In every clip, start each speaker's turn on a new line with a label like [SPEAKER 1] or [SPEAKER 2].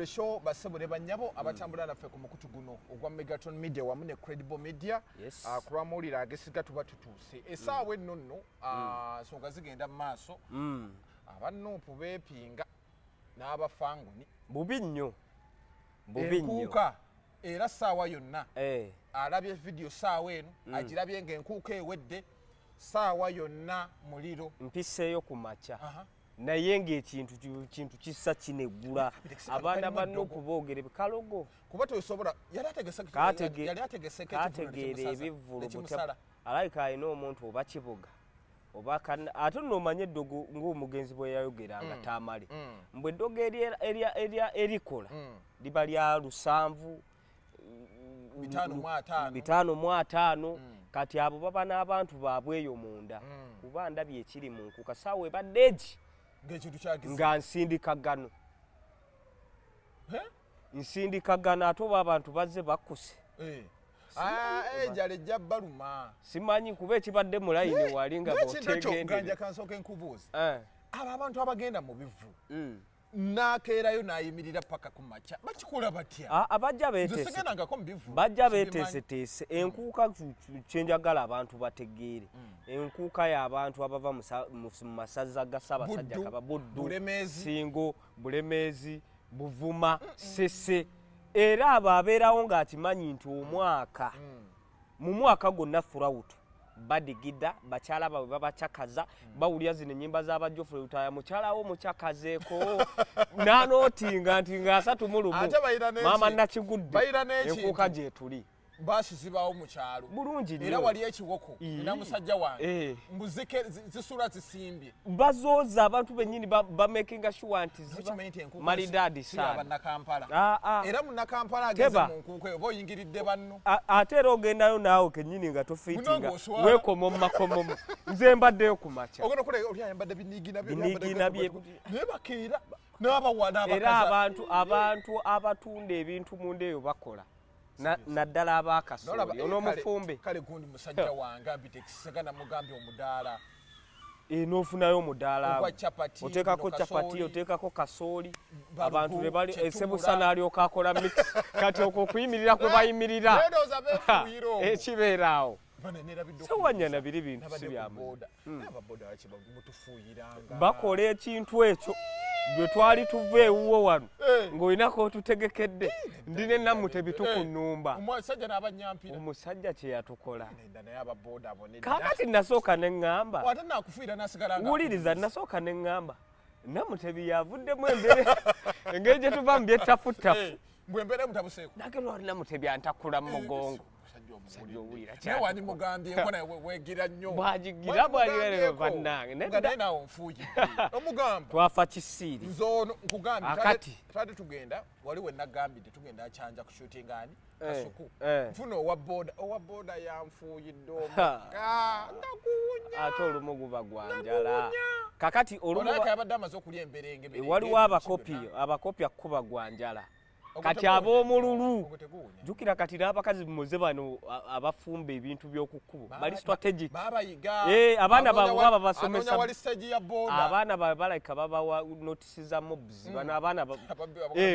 [SPEAKER 1] Show basebole banyabo abatambula naffe ku mukutu guno ogwa Megaton Media wamu ne Credible Media kulwa Muliro agesiga tuba tutuse esaawe nonno songa zigenda maaso abanupu beepinga n'abafanguni
[SPEAKER 2] bubi nnyo
[SPEAKER 1] Nkuuka era saawa yonna alabye video saawa eno agirabye ng'enkuuka ewedde saawa yonna Muliro
[SPEAKER 2] mpiseeyo ku maca naye ng'ekintu kissa kinegula abaana banno okuboogere kalogo
[SPEAKER 1] kuba tosobola yali ategese
[SPEAKER 2] kategeera ebivvulu alayika alina omuntu oba kibuga oba ate n'omanya eddogo ng'omugenzi bwe yayogeranga taamale mbwe eddogo erikola liba lya 755 kati abo baba n'abantu baabwe eyo munda kuba ndabye ekiri mu Nkuuka saawa ebadde egi nga nsindikagano nsindikagano ate oba abantu bazze bakkuse
[SPEAKER 1] ejala ejja baluma
[SPEAKER 2] simanyi kuba ekibadde mu layini wali nga
[SPEAKER 1] botegendera kansooka enkubuuzi abo abantu abagenda mu bivu nakeerayo nayimirira paka ku maca bakikola batya
[SPEAKER 2] bajja beeteeseteese enkuuka kyenjagala abantu bategeere enkuuka y'abantu abava mu masaza ga Ssaabasajja Kabaka Buddu Singo Bulemeezi Buvuma Ssese era abo abeerawo ng'akimanyi nti omwaka mu mwaka gwonna furawutu badigida bakyala baabwe babacakaza bawulira zino ennyimba z'abajjofule lutaya mukyalawo mucakazeeko nanootinga nti nga 31 maama nakigudde enkuuka gyetuli
[SPEAKER 1] baasi zibaawo mu kyalo
[SPEAKER 2] bulungi
[SPEAKER 1] era wali ekiwoko ina musajja wange mbuzike zisula zisimbye
[SPEAKER 2] bazooza abantu bennyini bamakinga sure nti malidadi sana
[SPEAKER 1] era munnakampala ageze mu Nkuuka oba oyingiridde banno
[SPEAKER 2] ate era ogendayo naawe kennyini nga tofiitinga weekoma mu makomomu nze mbaddeyo ku maca
[SPEAKER 1] oli ayambadde biniigina bye naye bakeera n'abawana
[SPEAKER 2] era abantu abatunda ebintu munda eyo bakola naddala abakasooli onoomufumbe
[SPEAKER 1] kale gundi musajja wange ambitekisagana mugambye omudaala
[SPEAKER 2] n'ofunayo omudaala oteekako capati oteekako kasooli abantu ne bali esebusana alyoka akola mix kati okwo okuyimirira kwe bayimirira ekibeera awo sewanyana biri bintu si byamu bakola ekintu ekyo bwe twali tuva ewuwo wano ng'olinako otutegekedde ndi ne nammute bitukunnumba omusajja kye yatukola kaakati nasooka ne ŋŋamba wuliriza nasooka ne ŋŋamba nammutebi yavuddemu engeri gye tuva mu byettafutafu nage lwali nammutebi antakula mu mugongo
[SPEAKER 1] wani mugambye nkona wegira nnyo
[SPEAKER 2] bwagigira bwalirero bannange
[SPEAKER 1] nawe nfuuyi omugamba
[SPEAKER 2] twafa kisiiri
[SPEAKER 1] nzono nkugambye
[SPEAKER 2] akati
[SPEAKER 1] twali tugenda wali we nagambidde tugenda akyanja ku shooting ani kasuku nfuna owa boda yanfuuyidde omuka ngakuwunya
[SPEAKER 2] ate olumu guba gwanjala kakati olumu
[SPEAKER 1] yabadde amaze okulya emberenge
[SPEAKER 2] waliwo abakopi akuba gwanjala kati ab'omululu jukira kati n'abakazi muze bano abafumba ebintu by'okukkubo bali strategic abaana baabwe baba basomesa abaana babalika babawa notisi za mobs bano abaana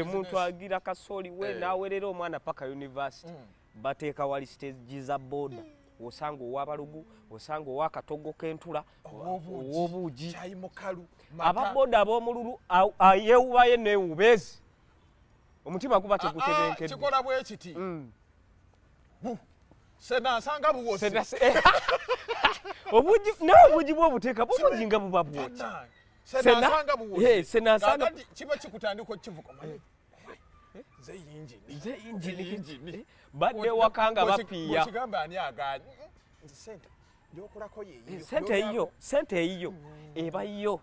[SPEAKER 2] muntu agira kasooli we n'awerera omwana paka university bateeka wali stage za boda osanga owabalugu osanga owakatogo k'entula ow'obuugi ababoda ab'omululu yeewubaye neewubeezi omutima guba tegutebenkedde
[SPEAKER 1] kikola bwe kiti senasanga buwosi
[SPEAKER 2] obuugi bw'obuteeka bubuugi nga buba bwoki
[SPEAKER 1] senasanga buwosi
[SPEAKER 2] senasanga
[SPEAKER 1] kiba kikutandika okivuga ze injini
[SPEAKER 2] badde wakanga bapiya
[SPEAKER 1] kigamba ani aganye sente gyokulako
[SPEAKER 2] sente eyiyo eba yo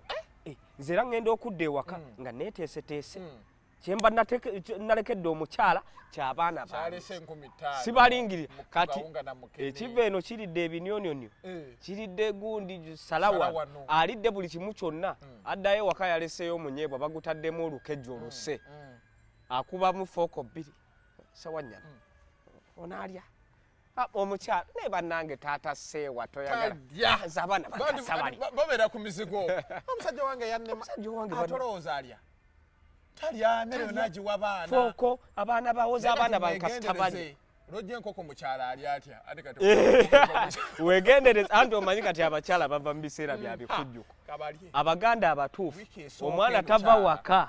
[SPEAKER 2] nze era ngenda okudda ewaka nga neeteeseteese kyemba nalekedde omukyala ky'abaana bange sibalingirira kati ekiva eno kiridde ebinyonyonyo kiridde gundi salawa alidde buli kimu kyonna addayo waka yaleseyo omunyeebwa bagutaddemu olukejjo oluse akubamu fooko 2 sewanyana onaalya omukyala ne bannange taata seewa toyagala abaana bakasa bali
[SPEAKER 1] babeera ku mizigo omusajja wange yannema atolowooza alya talya mmere onaji w'abaana
[SPEAKER 2] foko abaana bawoza abaana bankasitabali
[SPEAKER 1] lojja enkoko mukyala ali atya ate kati
[SPEAKER 2] wegendereza anti omanyi kati abakyala bava mu biseera bya bikujjuko abaganda abatuufu omwana tava waka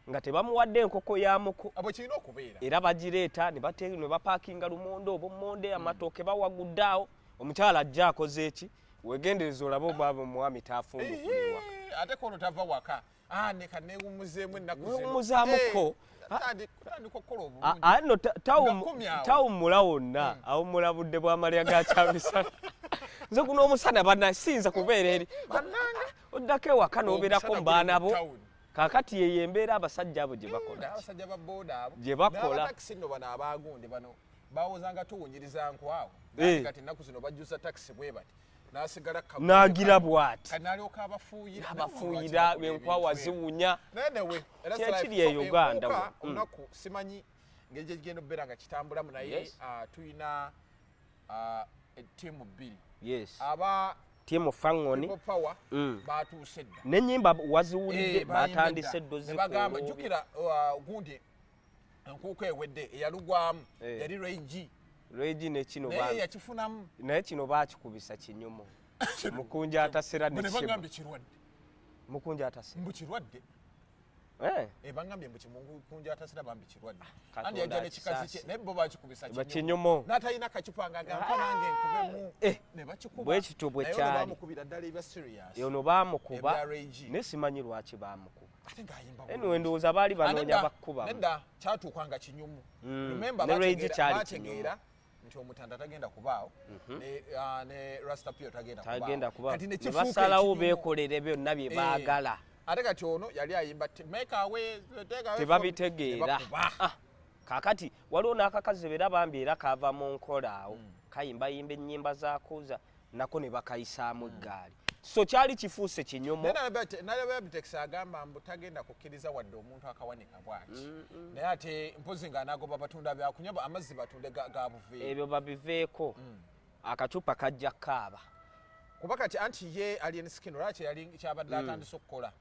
[SPEAKER 2] nga tebamuwadde enkoko ya muko
[SPEAKER 1] abo kirina okubeera
[SPEAKER 2] era bagireeta ne bapaakinga lumonde obummonde amatooke bawaguddeawo omukyala ajja akoze eki wegendereza olaba obwabo omwami taafumbukirwa
[SPEAKER 1] ate kono tava waka neka neewummuzeemu ennaku
[SPEAKER 2] neewummuzaamuko no tawummula wonna awummula budde bw'amalya ga kyamisana nze guno omusana banasinza kubeera eri bannanga oddako ewaka n'obeerako mu baana bo kaakati yeyo embeera abasajja abo gye bakola
[SPEAKER 1] abasajja ba booda abo
[SPEAKER 2] gye bakola
[SPEAKER 1] takisi nno bano abagunde bano bawozanga tuwunyiriza nkwawo kati ennaku zino bajjuza takisi bwe bati nasigala
[SPEAKER 2] nagira bwati
[SPEAKER 1] kanalyoka
[SPEAKER 2] abafuuyira enkwawa ziwunya
[SPEAKER 1] nenewe
[SPEAKER 2] kyekiri e Uganda
[SPEAKER 1] olunaku simanyi ngeri gyegigenda okubeera nga kitambulamu naye tulina ettiimu bbiri aba
[SPEAKER 2] tiemu fangoni
[SPEAKER 1] batuuse dda
[SPEAKER 2] n'ennyimba waziwulidde batandise eddozi
[SPEAKER 1] bagamba jjukira gundi enkuuka ewedde eyalugwamu yali regi
[SPEAKER 2] nekino
[SPEAKER 1] naye yakifunamu
[SPEAKER 2] naye kino baakikubisa kinyumo mukunja atasera
[SPEAKER 1] nebagambye kirwadde
[SPEAKER 2] mukunja atasera
[SPEAKER 1] mbu kirwadde bagambye mbu mukunja atasera bambi kirwadde andi yajja nekikazi kye naye bo baakikubisa
[SPEAKER 2] kinyumo
[SPEAKER 1] n'atalina kacupa nga gampa nange nkubemu ne bakikuba
[SPEAKER 2] bwe kityo bwe kyali
[SPEAKER 1] baamukubira ddala ebya serious
[SPEAKER 2] yono baamukuba ne simanyi lwaki baamukuba anyway ndowooza baali banoonya bakkuba
[SPEAKER 1] nedda kyatuukanga kinyumu remember bategeera nti omutanda tagenda kubaawo ne rastapio tagenda kubaawo
[SPEAKER 2] kati nebasalawo beekolere byonna bye baagala
[SPEAKER 1] ate kati ono yali ayimba
[SPEAKER 2] tebabitegeera kaakati waliwo n'akakazi beera bambi era kaava mu nkola awo kayimbayimba ennyimba zaakuuza nako ne bakayisaamu eggaali so kyali kifuuse kinyomo
[SPEAKER 1] nalababitex agamba mbu tagenda kukkiriza wadde omuntu akawanika bwaki naye ate mpozi nga anagoba batunda byakunywa amazzi batunde ga buveeyo
[SPEAKER 2] ebyo babiveeko akacupa kajja kaaba
[SPEAKER 1] kuba kati anti ye alien skin lwaki yali kyabadde atandise okukola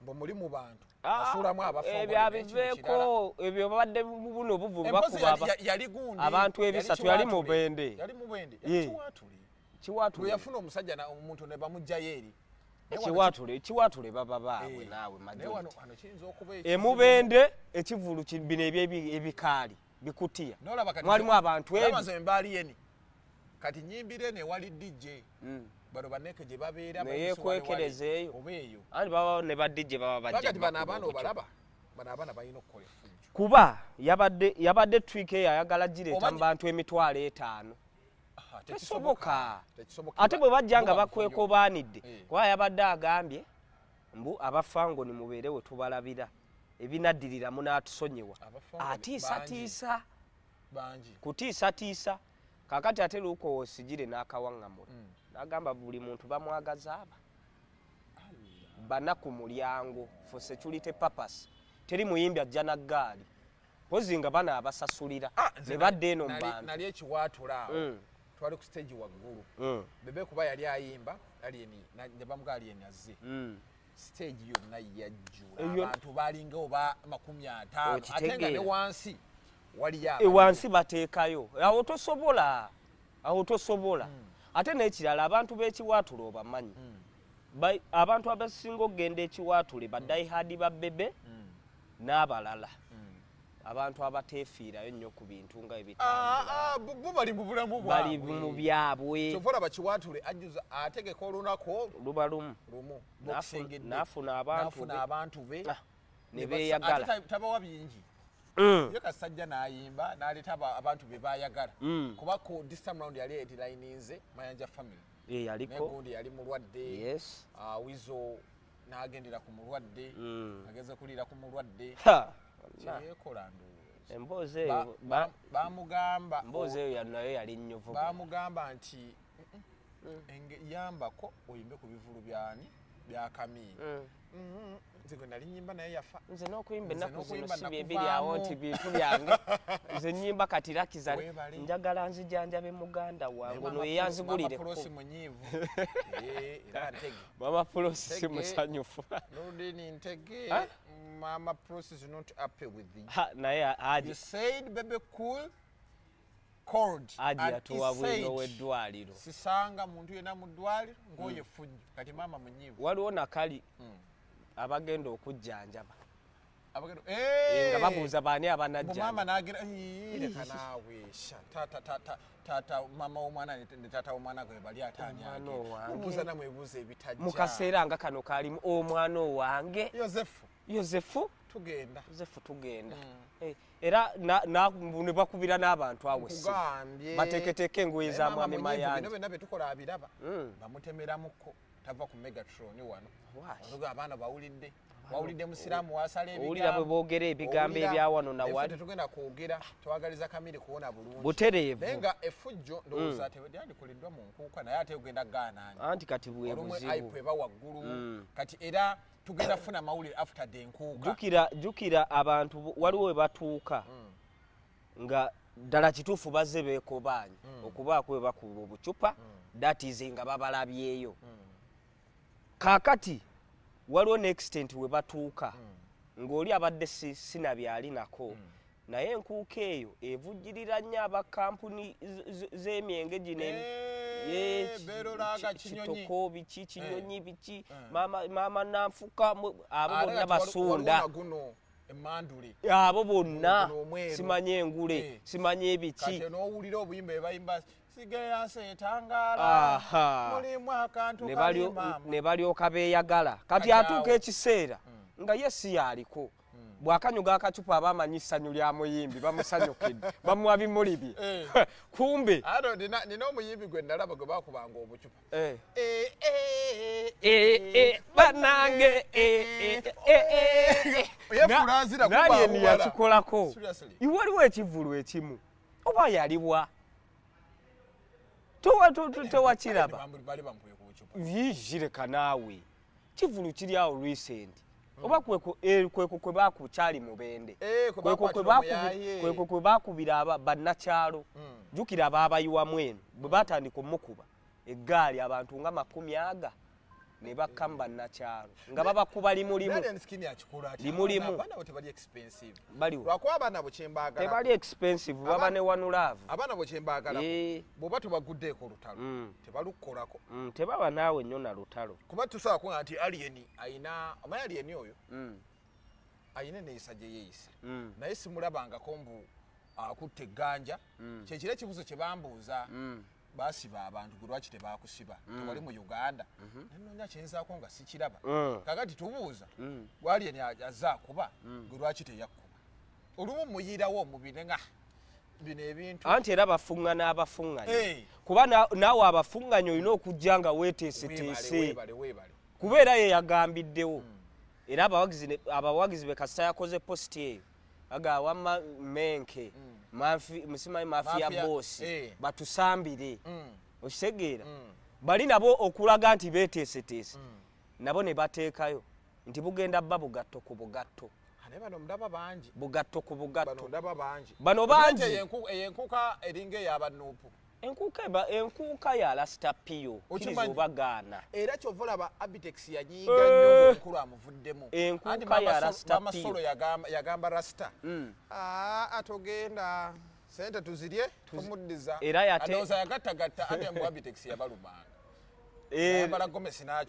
[SPEAKER 1] mbu muli mu bantu asuulamu
[SPEAKER 2] ebyo abiveeko ebyo babadde buno buvubu bakuba abantu ebisatu yali mubende
[SPEAKER 1] kiwatule yafuna omusajja omuntu ne bamugjayo eri
[SPEAKER 2] kiwatule baba baabwe naawe emubende ekivulu bino ebikaali bikutiya mwalimu abantu
[SPEAKER 1] embaali kati nyimbire newali DJ bano baneke gye babeera
[SPEAKER 2] neyekwekerezeeyo andi baba ne ba DJ baba bajja
[SPEAKER 1] bano abaana obalaba bano abaana balina okukola efujjo
[SPEAKER 2] kuba yabadde trick eyayagala gireeta mu bantu 5,000 tekisoboka ate bwe bajja nga bakweko baanidde kuba yabadde agambye mbu abafangoni mubeere we tubalabira ebinaddirira munaatusonyiwa atiisatiisa kutiisatiisa kakati ate luuko osigire n'akawaŋŋamula n'agamba buli muntu bamwagaza aba bana ku mulyango for security purpose teri muyimbi ajja na ggaali pozi nga bana abasasulira ne badde eno mu bantu
[SPEAKER 1] nali ekiwaatula awo twali ku stage waggulu bebe kuba yali ayimba alieni ne bamuga alieni azze stage yonna yajjula abantu balinga oba 50 ate nga ne wansi waliyo
[SPEAKER 2] wansi bateekayo awo tosobola ate n'ekirala abantu b'ekiwaatula obamanyi abantu abasinga okugenda ekiwaatule baddayihaadi ba bebe n'abalala abantu abateefiirayo nnyo ku bintu nga
[SPEAKER 1] bo bali mu bulamu
[SPEAKER 2] bali mu byabwe
[SPEAKER 1] kyova bakiwaatule ajjuza ategeka olunaku
[SPEAKER 2] luba lumu n'afuna abantu be ne beeyagala
[SPEAKER 1] tabawa bingi yo kasajja n'ayimba n'aleeta abantu be baayagala kuba ko this time round yali edirayininze Mayanja family
[SPEAKER 2] yaliko
[SPEAKER 1] negundi yali mulwadde wizo n'agendera ku mulwadde ageze kuliira ku mulwadde yekola ndowooza
[SPEAKER 2] emboozi eyo
[SPEAKER 1] bamugamba
[SPEAKER 2] emboozi eyo nayo yali nnyuvu
[SPEAKER 1] bamugamba nti yambako oyimbe ku bivulu bya Kamiini nze gwe nali nnyimba naye yafa
[SPEAKER 2] nze n'okuyimba ennaku zino si bye biri awo nti bintu byange nze nnyimba kati lakizale njagala nzijanjabe muganda wange ono yeyanzigulire mama Pulosi si musanyufu
[SPEAKER 1] Nudini Ntege Mama process is not happy with thee.
[SPEAKER 2] Naye
[SPEAKER 1] You said baby cool cold.
[SPEAKER 2] Aji atuwa bwino weddwaliro.
[SPEAKER 1] Sisanga muntu yena mu ddwaliro ngoye fujju. Kati mama munyivu.
[SPEAKER 2] Waliwo nakali abagenda okujjanjaba.
[SPEAKER 1] Nga
[SPEAKER 2] babuuza baani abanajja.
[SPEAKER 1] Mama nagira leka naawe tata mama w'omwana ne tata w'omwana gwe bali atani age. Mubuuza namwe ebuuza ebitajja. Mu
[SPEAKER 2] kaseera nga kano kaalimu omwana owange. Yozefu
[SPEAKER 1] tugenda.
[SPEAKER 2] Era ne bakubira n'abantu awesi. Bateeketeeke engoye za mwami Mayanja.
[SPEAKER 1] Bino be tukola abiraba. Bamutemeramuko tava ku Megatron wano. Oluga abaana bawulidde. Wawulidde musiraamu wasala ebigambo.
[SPEAKER 2] Owulira bwe boogera ebigambo ebya wano na wali.
[SPEAKER 1] Tetugenda kwogera twagaliza kamiri kuwona bulungi.
[SPEAKER 2] Butereevu.
[SPEAKER 1] Naye nga effujjo ndowooza tebyandikoleddwa mu Nkuuka naye ate ogenda gaanaani.
[SPEAKER 2] Anti kati bwe buzibu.
[SPEAKER 1] Olumwe ipe eba waggulu. Kati era tugenda funa mawulire after the Nkuuka.
[SPEAKER 2] Jukira abantu waliwo we batuuka nga ddala kituufu bazze beekobaanye okubaako we bakuba obucupa that is nga babalabyeyo. Kaakati waliwo n'extent we batuuka ng'oli abadde sinabyali nako naye Nkuuka eyo evujjirira nnyo abakampuni z'emyenge gino kitoko biki kinyonyi biki maama Nanfuka abo bonna basunda abo bonna simanye engule simanye ebiki
[SPEAKER 1] kati n'owulira obuyimba ebayimba sigeya setangaala mulimu akantu kalima
[SPEAKER 2] ne balyoka beeyagala kati atuuka ekiseera nga ye si yaliko bw'akanyuga akacupa abamanyi essanyu lya muyimbi bamusanyukidde bamuwa bimuli bye kumbe
[SPEAKER 1] nina omuyimbi gwe nalaba gwe bakubanga obucupa
[SPEAKER 2] banange naye niyakikolako iwaliwo ekivulu ekimu oba yalibwa tewakiraba yireka naawe kivulu kiri awo recent oba kweko kwe bakukyali mubende kweko kwe bakubira bannakyalo jukira abaabayiwamu eno bwe batandika omukuba eggaali abantu nga 100 ne bakka mu bannakyalo nga babakuba limulimu tebali expensive baba ne wanulaavu
[SPEAKER 1] abaana bwe kyembagala bw'oba tubaguddeeko olutalo tebalukolako
[SPEAKER 2] tebaba naawe nnyo na lutalo
[SPEAKER 1] kuba tusobola kuga nti alien ayina omanyi alien oyo ayina neeyisa gye yeeyise naye simulabangako mbu akutte egganja kyekiro ekibuzo kye bambuuza basiba abantu gwe lwaki tebakusiba tewali mu Uganda nenoonya kyenzaako nga sikiraba kakati tubuuza gwalien azze akuba gwe lwaki teyakkuba olumu muyirawo omubiri nga bino ebintu
[SPEAKER 2] anti era bafuŋŋana abafuŋŋanya kuba naawe abafuŋŋanya olina okujja nga weeteeseteese kubeera ye yagambiddewo era abawagizi be kasita yakoze positi eyo agawamma menke musimanyi mafiya boosi batusambire okitegeera bali nabo okulaga nti beeteeseteese nabo ne bateekayo nti bugenda bba bugatto ku bugatto bugatto ku bugatto bano bangi
[SPEAKER 1] enkuuka eringa ey'abanuupu
[SPEAKER 2] enkuuka ya lasita piyo kiriza obagaana
[SPEAKER 1] era kyova olaba Abitex yanyiiga nnyo omukulu amuvuddemu
[SPEAKER 2] enkuuka ya lasita piyo
[SPEAKER 1] Masolo yagamba rasita atogenda sente tuzirye tumuddiza alowooza yagattagatta ate mu Abitex yabalumanga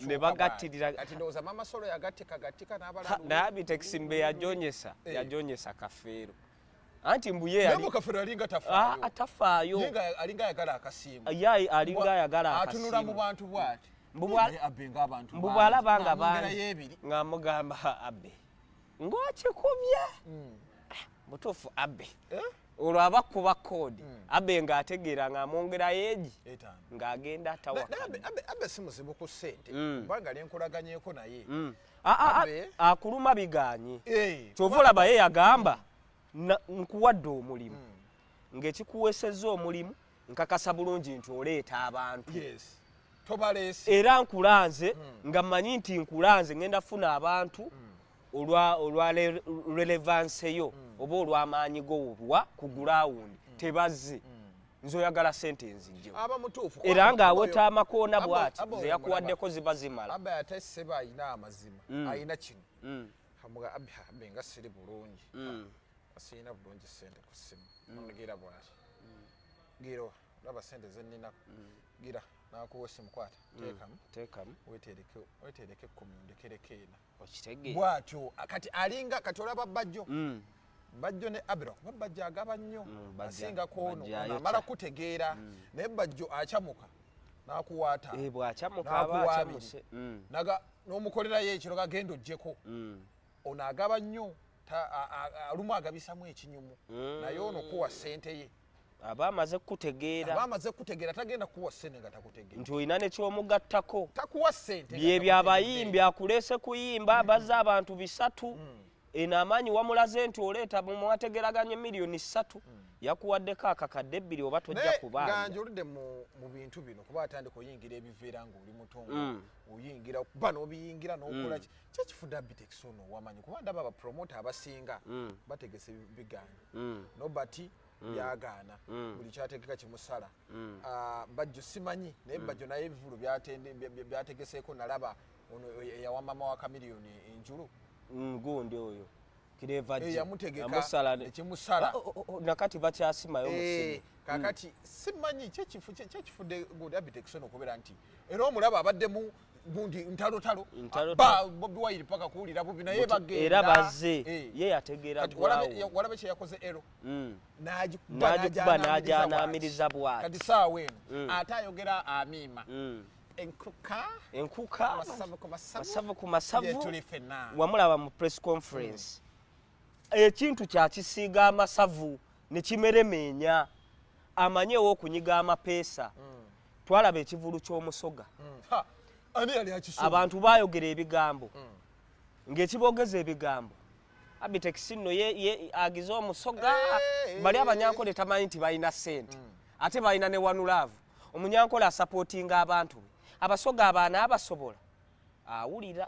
[SPEAKER 2] ne bagattirira
[SPEAKER 1] kati ndowooza Mama Solo yagattikagatika
[SPEAKER 2] naye Abitex mbe yajonyesa kafeero anti mbuye atafaayo
[SPEAKER 1] alinga ayagala akasimba
[SPEAKER 2] alinga ayagala
[SPEAKER 1] atunula mu bantu bw'ati
[SPEAKER 2] mbubwalaba nga bangi nga mugamba abbe ng'okikubye butuufu abbe olwo abakuba koodi abbe ng'ategeera ng'amwongerayo egi ng'agenda
[SPEAKER 1] abbe si muzibu ku ssente kubanga lyenkolaganyeko naye
[SPEAKER 2] akuluma biganye kyova olaba ye yagamba nkuwadde omulimu ng'ekikuweesezza omulimu nkakasa bulungi nti oleeta abantu era nkulanze nga mmanyi nti nkulanze ngenda funa abantu olwa relevance yo oba olw'amaanyi go olwa ku gulawundi tebazze nze oyagala sente enzijjo era ng'aweta amakoona bw'ati ze yakuwaddeko ziba zimala
[SPEAKER 1] aba ate seba ayina amazima ayina kino hamuga benga siri bulungi asina bulungi sente ku simu ngira bwati giro laba sente zenina gira nakuwa simu kwata tekam wetereke kumundikerekena
[SPEAKER 2] okitege
[SPEAKER 1] bwatyo akati alinga kati olaba bajjo bajjo ne abiro bajjo agaba nnyo asinga kono amala kutegeera naye bajjo achamuka nakuwata
[SPEAKER 2] bwachamuka abachamuse
[SPEAKER 1] naga n'omukolera ye ekiro gagendo jjeko ono agaba nnyo alumu agabisamu ekinyumu naye ono kuwa sente ye
[SPEAKER 2] abamaze kutegeera
[SPEAKER 1] tagenda kuwa sente nga takutegeera
[SPEAKER 2] nti oyina nekyomugattako
[SPEAKER 1] takuwa sente
[SPEAKER 2] bye byabayimbi akulese kuyimba bazza abantu bisatu eno amaanyi wamulaze nti oleeta mwategeraganye miliyoni 3 yakuwaddeko akakadde 2 oba tojja kubanja
[SPEAKER 1] ganjulidde mu bintu bino kuba atandika oyingira ebiveera ng'oli mutongo oyingira bano obiyingira n'okola kyekifudde Abitex ono wamanyi kuba ndaba abapromota abasinga bategese biganya nobati byagaana buli kyategeka kimusala bajjo simanyi naye bajjo naye ebivulu byategeseeko nalaba ono yawamama wa kamiliyoni enjulu
[SPEAKER 2] gundi oyo kireva
[SPEAKER 1] yamutegeka ekimusala
[SPEAKER 2] nakati bakyasimayo musimu
[SPEAKER 1] kakati simanyi kyekifudde gundi Abitex ono okubeera nti era omulaba abaddemu gundi ntalo Bobi Wine paka kuwulira bubi naye bagenda
[SPEAKER 2] era bazze ye yategeera
[SPEAKER 1] walabe kye yakoze ero
[SPEAKER 2] n'agikuba n'ajanaamiriza bwati
[SPEAKER 1] kati saawa eno ate ayogera amiima
[SPEAKER 2] Nkuuka masavu ku masavu wamulaba mu press conference ekintu kyakisiiga amasavu ne kimeremenya amanyeewo okunyiga amapeesa twalaba ekivulu ky'omusoga abantu bayogera ebigambo ng'ekibogeza ebigambo Abitex nno ye agize omusoga bali abanyankole tamanyi nti balina sente ate balina ne wanulaavu omunyankole asapootinga abantu abasoga abaana abasobola awulira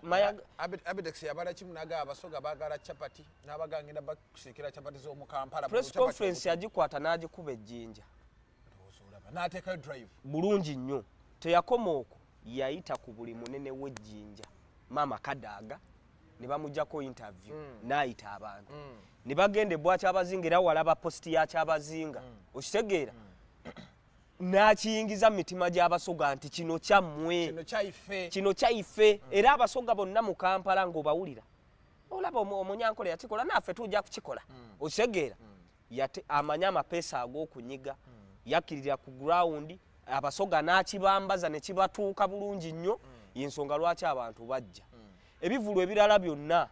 [SPEAKER 1] Abitex yabala kimu naga abasoga bagala chapati n'abagangenda bakusikira chapati z'omu Kampala
[SPEAKER 2] press conference yagikwata n'agikuba ejjinja
[SPEAKER 1] n'ateekayo drive
[SPEAKER 2] bulungi nnyo teyakoma okwo yayita ku buli munene w'ejjinja maama Kadaaga ne bamuggyako interview n'ayita abantu ne bagenda ebbwaki abazinga era walaba posti yakyabazinga okitegeera n'akiyingiza mu mitima gy'abasoga nti kino kyammwe kino kyaife era abasoga bonna mu Kampala ng'obawulira olaba omunyankole yakikola naffe tujja kukikola okitegeera amanye amapeesa ag'okunyiga yakkirira ku ground abasoga n'akibambaza ne kibatuuka bulungi nnyo y'ensonga lwaki abantu bajja ebivulu ebirala byonna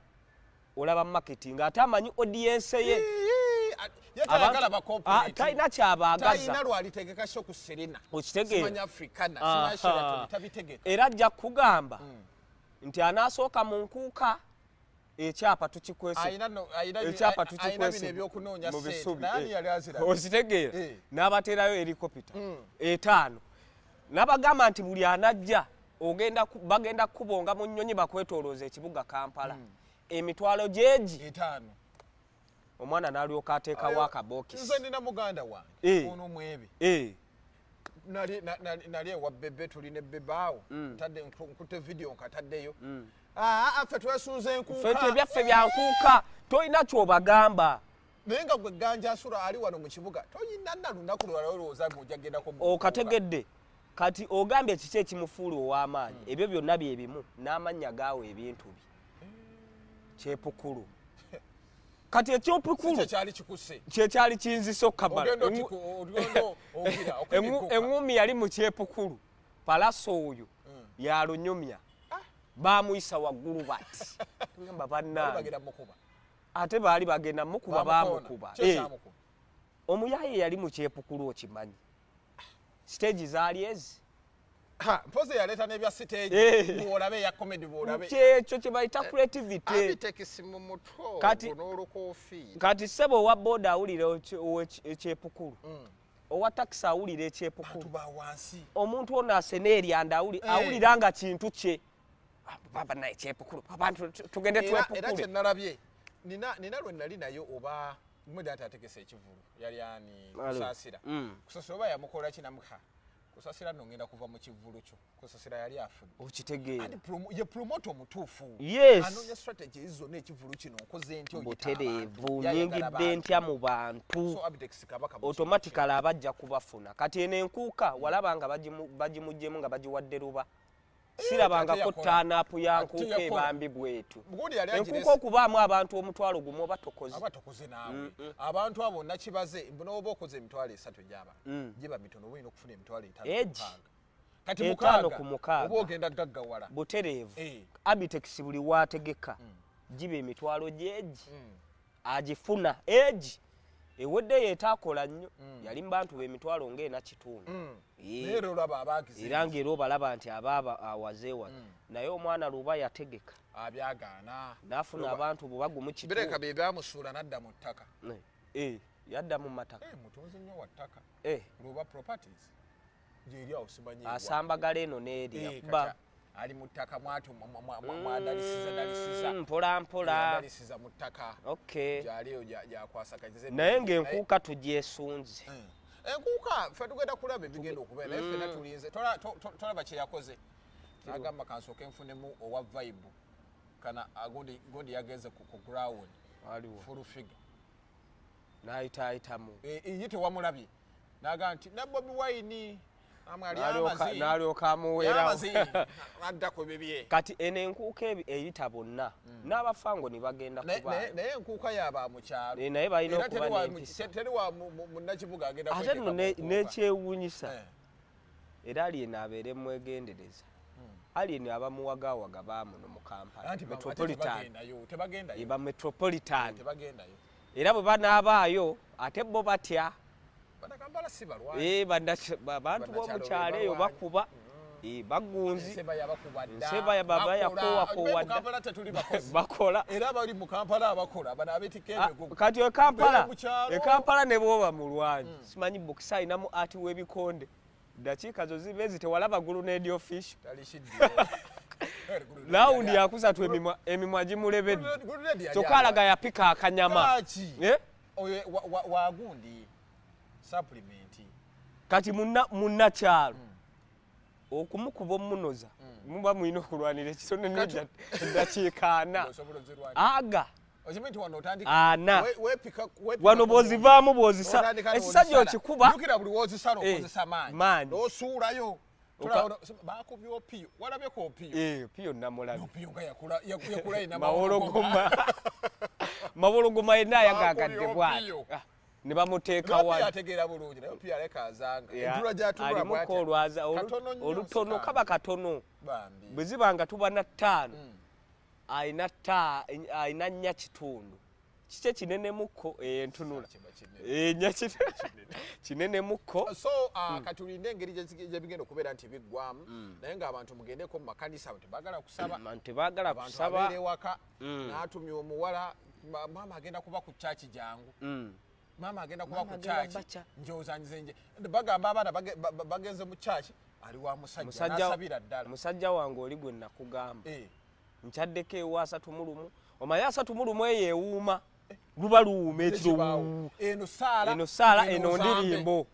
[SPEAKER 2] olaba marketing ate amanyi audience ye
[SPEAKER 1] yatayagala bakoperate
[SPEAKER 2] talina kyabaagaza
[SPEAKER 1] talina lwalitegeka sho ku Serena
[SPEAKER 2] okitegeera
[SPEAKER 1] simanya Africana simanya Sheraton tabitegeka
[SPEAKER 2] era ajja kugamba nti anaasooka mu Nkuuka ekyapa tukikwese ekyapa tukikwese mu bisubi okitegeera n'abateerayo helicopter 5 n'abagamba nti buli anajja bagenda kubonga mu nnyonyi bakwetolooza ekibuga Kampala emitwalo jeegi
[SPEAKER 1] 5
[SPEAKER 2] omwana n'alyoka ateekawo akabokisi
[SPEAKER 1] nze nina muganda wange ono mwebe nali ewa bebe tulina ebebaawo nkute video nkataddeyo ffe twesuuza Nkuuka
[SPEAKER 2] ffe ebyaffe bya Nkuuka tolina kyobagamba
[SPEAKER 1] naye nga gwe ganja asula ali wano mu kibuga toyina na lunaku lwalowooza mujagendako
[SPEAKER 2] okategedde kati ogambye kiki ekimufuula ow'amaanyi ebyo byonna bye bimu n'amannya gaawo ebintu bye kyepukulu kati ekyopukulu kyekyali kinzise okkamala eŋŋumi yali mu kyepukulu palaso oyo yalunyumya baamuyisa waggulu bati ngamba bannange ate baali bagenda mukuba baamukuba omuyaye yali mu kyepukulu okimanyi stage zaali ezi
[SPEAKER 1] mpoze yaleta n'ebya stage bwolabe ya comedy bwolabe
[SPEAKER 2] kyekyo kye bayita creativity
[SPEAKER 1] Abitex mu mutwo n'olukofiira
[SPEAKER 2] kati ssebo owa boda awulira ekyepukulu owa taxi awulira ekyepukulu omuntu ono asena eryanda awulira nga kintu kye baba naye kyepukulu abantu tugende twepukulu
[SPEAKER 1] era kyenalabye nina lwe nali nayo oba mweda ategese ekivulu yali ani kusaasira oba yamukola kinamuka kusasira nongenda kuva mu kivulu kyo kusasira yali afudde
[SPEAKER 2] okitegeera
[SPEAKER 1] andi ye promote omutuufu
[SPEAKER 2] yes
[SPEAKER 1] anonya strategy zonna ekivulu kino nkoze ntyo
[SPEAKER 2] butereevu nyingidde ntya mu bantu
[SPEAKER 1] so Abitex kabaka
[SPEAKER 2] automatically abajja kubafuna kati eno enkuuka walaba nga bagimuggyemu nga bagiwadde luba sirabangako taanapu ya nkuuka ebambi bwetu enkuuka okubaamu abantu omutwalo gumu oba tokoze
[SPEAKER 1] naawe abantu abo nakibaze n'oba okoze emitwalo 3 gyaba giba mitono oyina okufuna emitwalo 5 kati mukaaga oba ogenda gaggawala
[SPEAKER 2] butereevu Abitex buli waategeka giba emitwalo gyegi agifuna egi ewedde yeetaakola nnyo yali mu bantu b'emitwalo ng'ena kitundu era ng'era obalaba nti abaaba awazeewa naye omwana luba yategeka
[SPEAKER 1] abyagaana
[SPEAKER 2] n'afuna abantu bubagu mu kitundu
[SPEAKER 1] bireka bye byamusuula n'adda mu ttaka
[SPEAKER 2] yadda mu mataka
[SPEAKER 1] mutunzi nnyo wa ttaka luba properties gyeri awo simanyi
[SPEAKER 2] asambagala eno n'erya kuba
[SPEAKER 1] ali mu ttaka mwadalisiza
[SPEAKER 2] mpola
[SPEAKER 1] mu ttaka gyaliyo gyakwasagazize
[SPEAKER 2] naye ng'enkuuka tugyesunze
[SPEAKER 1] enkuuka ffe tugenda kulaba ebigenda okubeera naye ffenna tulinze tolaba kye yakoze n'agamba kansooke nfunemu owa vibe kana gundi yagenze ku ground full figure
[SPEAKER 2] n'ayitaayitamu
[SPEAKER 1] ye tewamulabye n'agamba nti ne Bobi Wine
[SPEAKER 2] n'alyoka amuweerawo
[SPEAKER 1] addako bibye
[SPEAKER 2] kati eno enkuuka eyita bonna n'abafango ne bagenda kuba
[SPEAKER 1] naye enkuuka yaba mu kyalo
[SPEAKER 2] naye balina okuba n'empisa
[SPEAKER 1] teri wa munnakibuga agenda
[SPEAKER 2] ate nno n'ekyewuunyisa era alieni abeere mwegendereza alieni abamuwagaawaga baamuno mu Kampala metropolitan era bwe banaabaayo ate bo batya bantu b'omukyalo eyo bakuba bagunzi nseba yababa yakoowakowadda bakola
[SPEAKER 1] era bali mu Kampala abakola bano abeetika emigugu
[SPEAKER 2] kati ekampala ne bwoba mulwanyi simanyi bokisa ayinamu ati w'ebikonde dakiika zo ziba ezi tewalaba gulu n'edi official lawundi yakusatu emimwa gimulebedde kyokka alaga yapika akanyama
[SPEAKER 1] wagundi supplement
[SPEAKER 2] kati munnakyalo okumukuba omunoza muba mulina okulwanira ekisone neddakiika 4 aga ana wano bw'ozivaamu bw'ozisa ekisajja okikuba
[SPEAKER 1] buli w'ozisala okozesa maanyi n'osuulayo bakubye opiyo walabyeko opiyo
[SPEAKER 2] piyo namulabye
[SPEAKER 1] opiyo nga yakula ina
[SPEAKER 2] mawologoma yenna ayagaagadde bw'atyo ne bamuteeka wano
[SPEAKER 1] ategeera bulungi naye opiyo aleka azanga entula gy'atula
[SPEAKER 2] alimuko olwaza olutono kaba katono bwe ziba nga tuba na 5 ayina nnya kitundu kikye kinenemuko entunula kinenemuko
[SPEAKER 1] so katulinde engeri gyebigenda okubeera nti biggwamu naye ng'abantu mugendeko mu makanisa tebagala kusaba ewaka n'atumya omuwala maama agenda kuba ku kyaki jangu maama agenda kuba ku kyaki njowozanyize nje bagamba abaana bagenze mu kyaki ali wa musajja n'asabira ddala
[SPEAKER 2] musajja wange oli gwe nakugamba nkyaddeko ewa 3 omanyi 3 eyo ewuuma luba luwuuma ekiro
[SPEAKER 1] eno saala
[SPEAKER 2] eno ndirimbo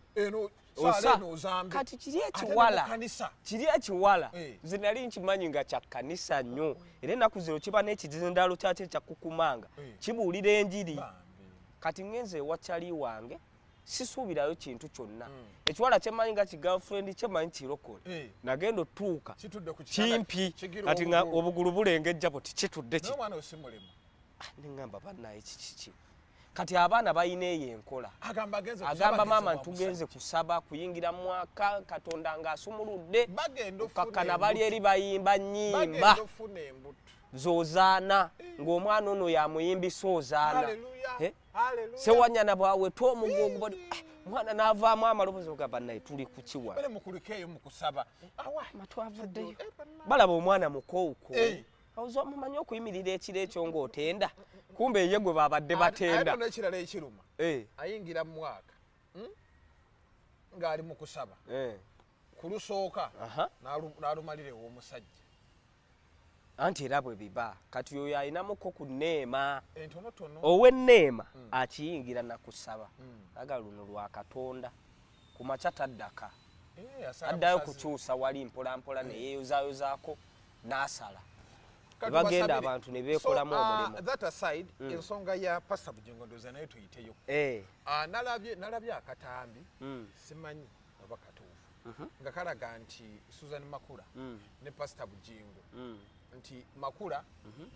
[SPEAKER 2] kati kiri ekiwala zinali nkimanyi nga kya kkanisa nnyo era ennaku zino kiba n'ekizindalo kyakyo ekyakukumanga kibuulira enjiri kati ngenze ewa kyali wange sisuubirayo kintu kyonna ekiwala kyemanyi nga kigirlfriend kyemanyi kirokole nagenda otuuka kimpi kati nga obugulu bulengejja buti kitudde neŋŋamba bannaye kiki kati abaana balina eyo enkola agamba maama ntugenze kusaba kuyingira mwaka katonda ng'asumuludde kakkana bali eri bayimba nnyimba z'Osaana ng'omwana ono yamuyimbisa Osaana sewanyana bwawe twomugongo mwana n'avaamu amaloboozi ogamba naye tuli ku kiwa matwavuddeyo balaba omwana mukowuko mumanyi okuyimirira ekiro ekyo ng'otenda kumbe ye gwe babadde batenda
[SPEAKER 1] nekirala ekiruma ayingira mu mwaka ng'ali mu kusaba ku lusooka n'alumalira ew'omusajja
[SPEAKER 2] anti era bwe biba kati oyo ayinamuko ku nneema ow'enneema akiyingira nakusaba aga luno lwa Katonda ku makya taddaka addayo kukyusa wali mpolampola neyeyozayozaako n'asala bagenda abantu ne beekolamu omulimu.
[SPEAKER 1] That aside, ensonga ya Pastor Bugingo ndoza nayo tuyiteyo. Nalabye akatambi simanyi oba katuufu nga kalaga nti Susan Makula ne Pastor Bugingo nti Makula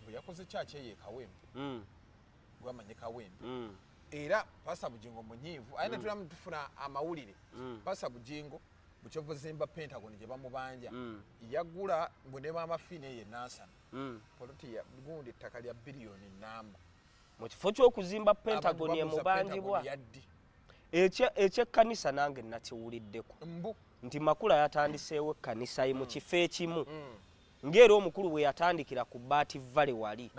[SPEAKER 1] bwe yakoze kyaki ye Kawempe gwamanye Kawempe era Pastor Bugingo munyiivu ayina tulamu tufuna amawulire Pastor Bugingo buchovu zimba Pentagon gye bamubanja yagula mbone mama fine ye nasa poloti ya gundi ettaka lya billioni namba
[SPEAKER 2] mu kifo ky'okuzimba Pentagon ye mubanjibwa ekkanisa nange nakiwuliddeko nti Makula yatandiseewo ekkanisa mu kifo ekimu ngero omukulu bwe yatandikira ku Baati Valley wali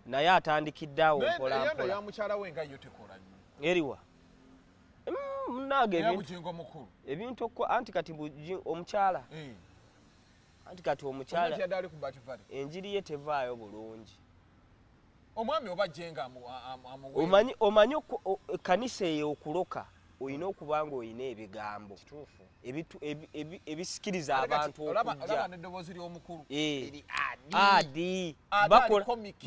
[SPEAKER 2] naye atandikidde awo mpolampola
[SPEAKER 1] ya mukyala we nga yo tekola
[SPEAKER 2] eriwa nage
[SPEAKER 1] Bugingo mukulu
[SPEAKER 2] ebintu ko anti kati omukyala anti kati omukyala
[SPEAKER 1] yadali ku Baati Valley
[SPEAKER 2] enjiri ye tevaayo bulungi
[SPEAKER 1] omwami obajenga
[SPEAKER 2] omanyi kanisa eyo okuloka oyina okubanga oyina ebigambo ebisikiriza abantu
[SPEAKER 1] okujja n'eddoboozi ly'omukulu eri
[SPEAKER 2] adi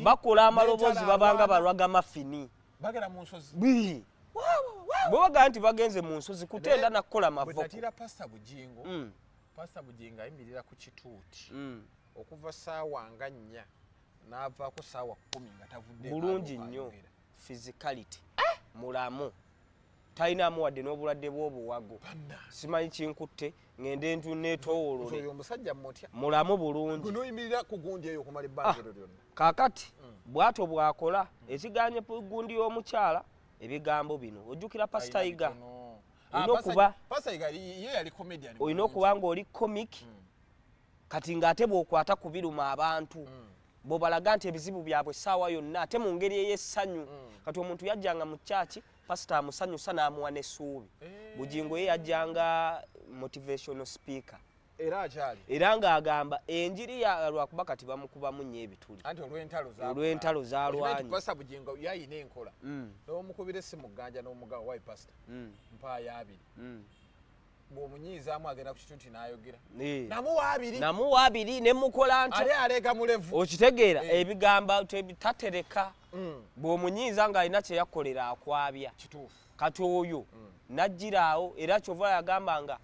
[SPEAKER 2] bakola amaloboozi babanga balwaga mafini
[SPEAKER 1] bagera mu nsozi
[SPEAKER 2] bwoga nti bagenze mu nsozi kutenda nakukola mavoko
[SPEAKER 1] bwetira Pastor Bugingo ayimirira ku kituuti okuva saawa nga 4 n'avaako saawa 10 nga tavudde
[SPEAKER 2] bulungi nnyo physicality mulamu talina amuwadde n'obulwadde bw'obuwago simanyi kinkutte ngende ntu neetowoolole
[SPEAKER 1] omusajja mmotya
[SPEAKER 2] mulamu bulungi
[SPEAKER 1] Guno oyimirira ku gundi eyo okumala ebbanga lyonna
[SPEAKER 2] kaakati bwato bwakola ekiganye gundi y'omukyala ebigambo bino ojjukira Pastor Iga olina okuba ng'oli comic kati ng'ate bw'okwata ku biruma abantu bw'obalaga nti ebizibu byabwe essaawa yonna ate mu ngeri ey'essanyu kati omuntu yajjanga mu kyaki pastor amusanyusa n'amuwa n'essuubi Bugingo ye yajjanga motivational speaker era ng'agamba enjiri ya lwakuba kati bamukubamu nnyo ebituli
[SPEAKER 1] anti
[SPEAKER 2] olw'entalo zaalwanye
[SPEAKER 1] Pastor Bugingo yayina enkola n'omukubira essimu gganja n'omugawo wayi pastor mpaayo 2 bw'omunyizaamu agenda ku kituuti n'ayogera namuwa 2 ne mukola nti alega mulevu
[SPEAKER 2] okitegeera ebigamba tatereka bw'omunyiiza ng'alina kye yakolera akwabya kati oyo n'ajjiraawo era kyova yagamba nga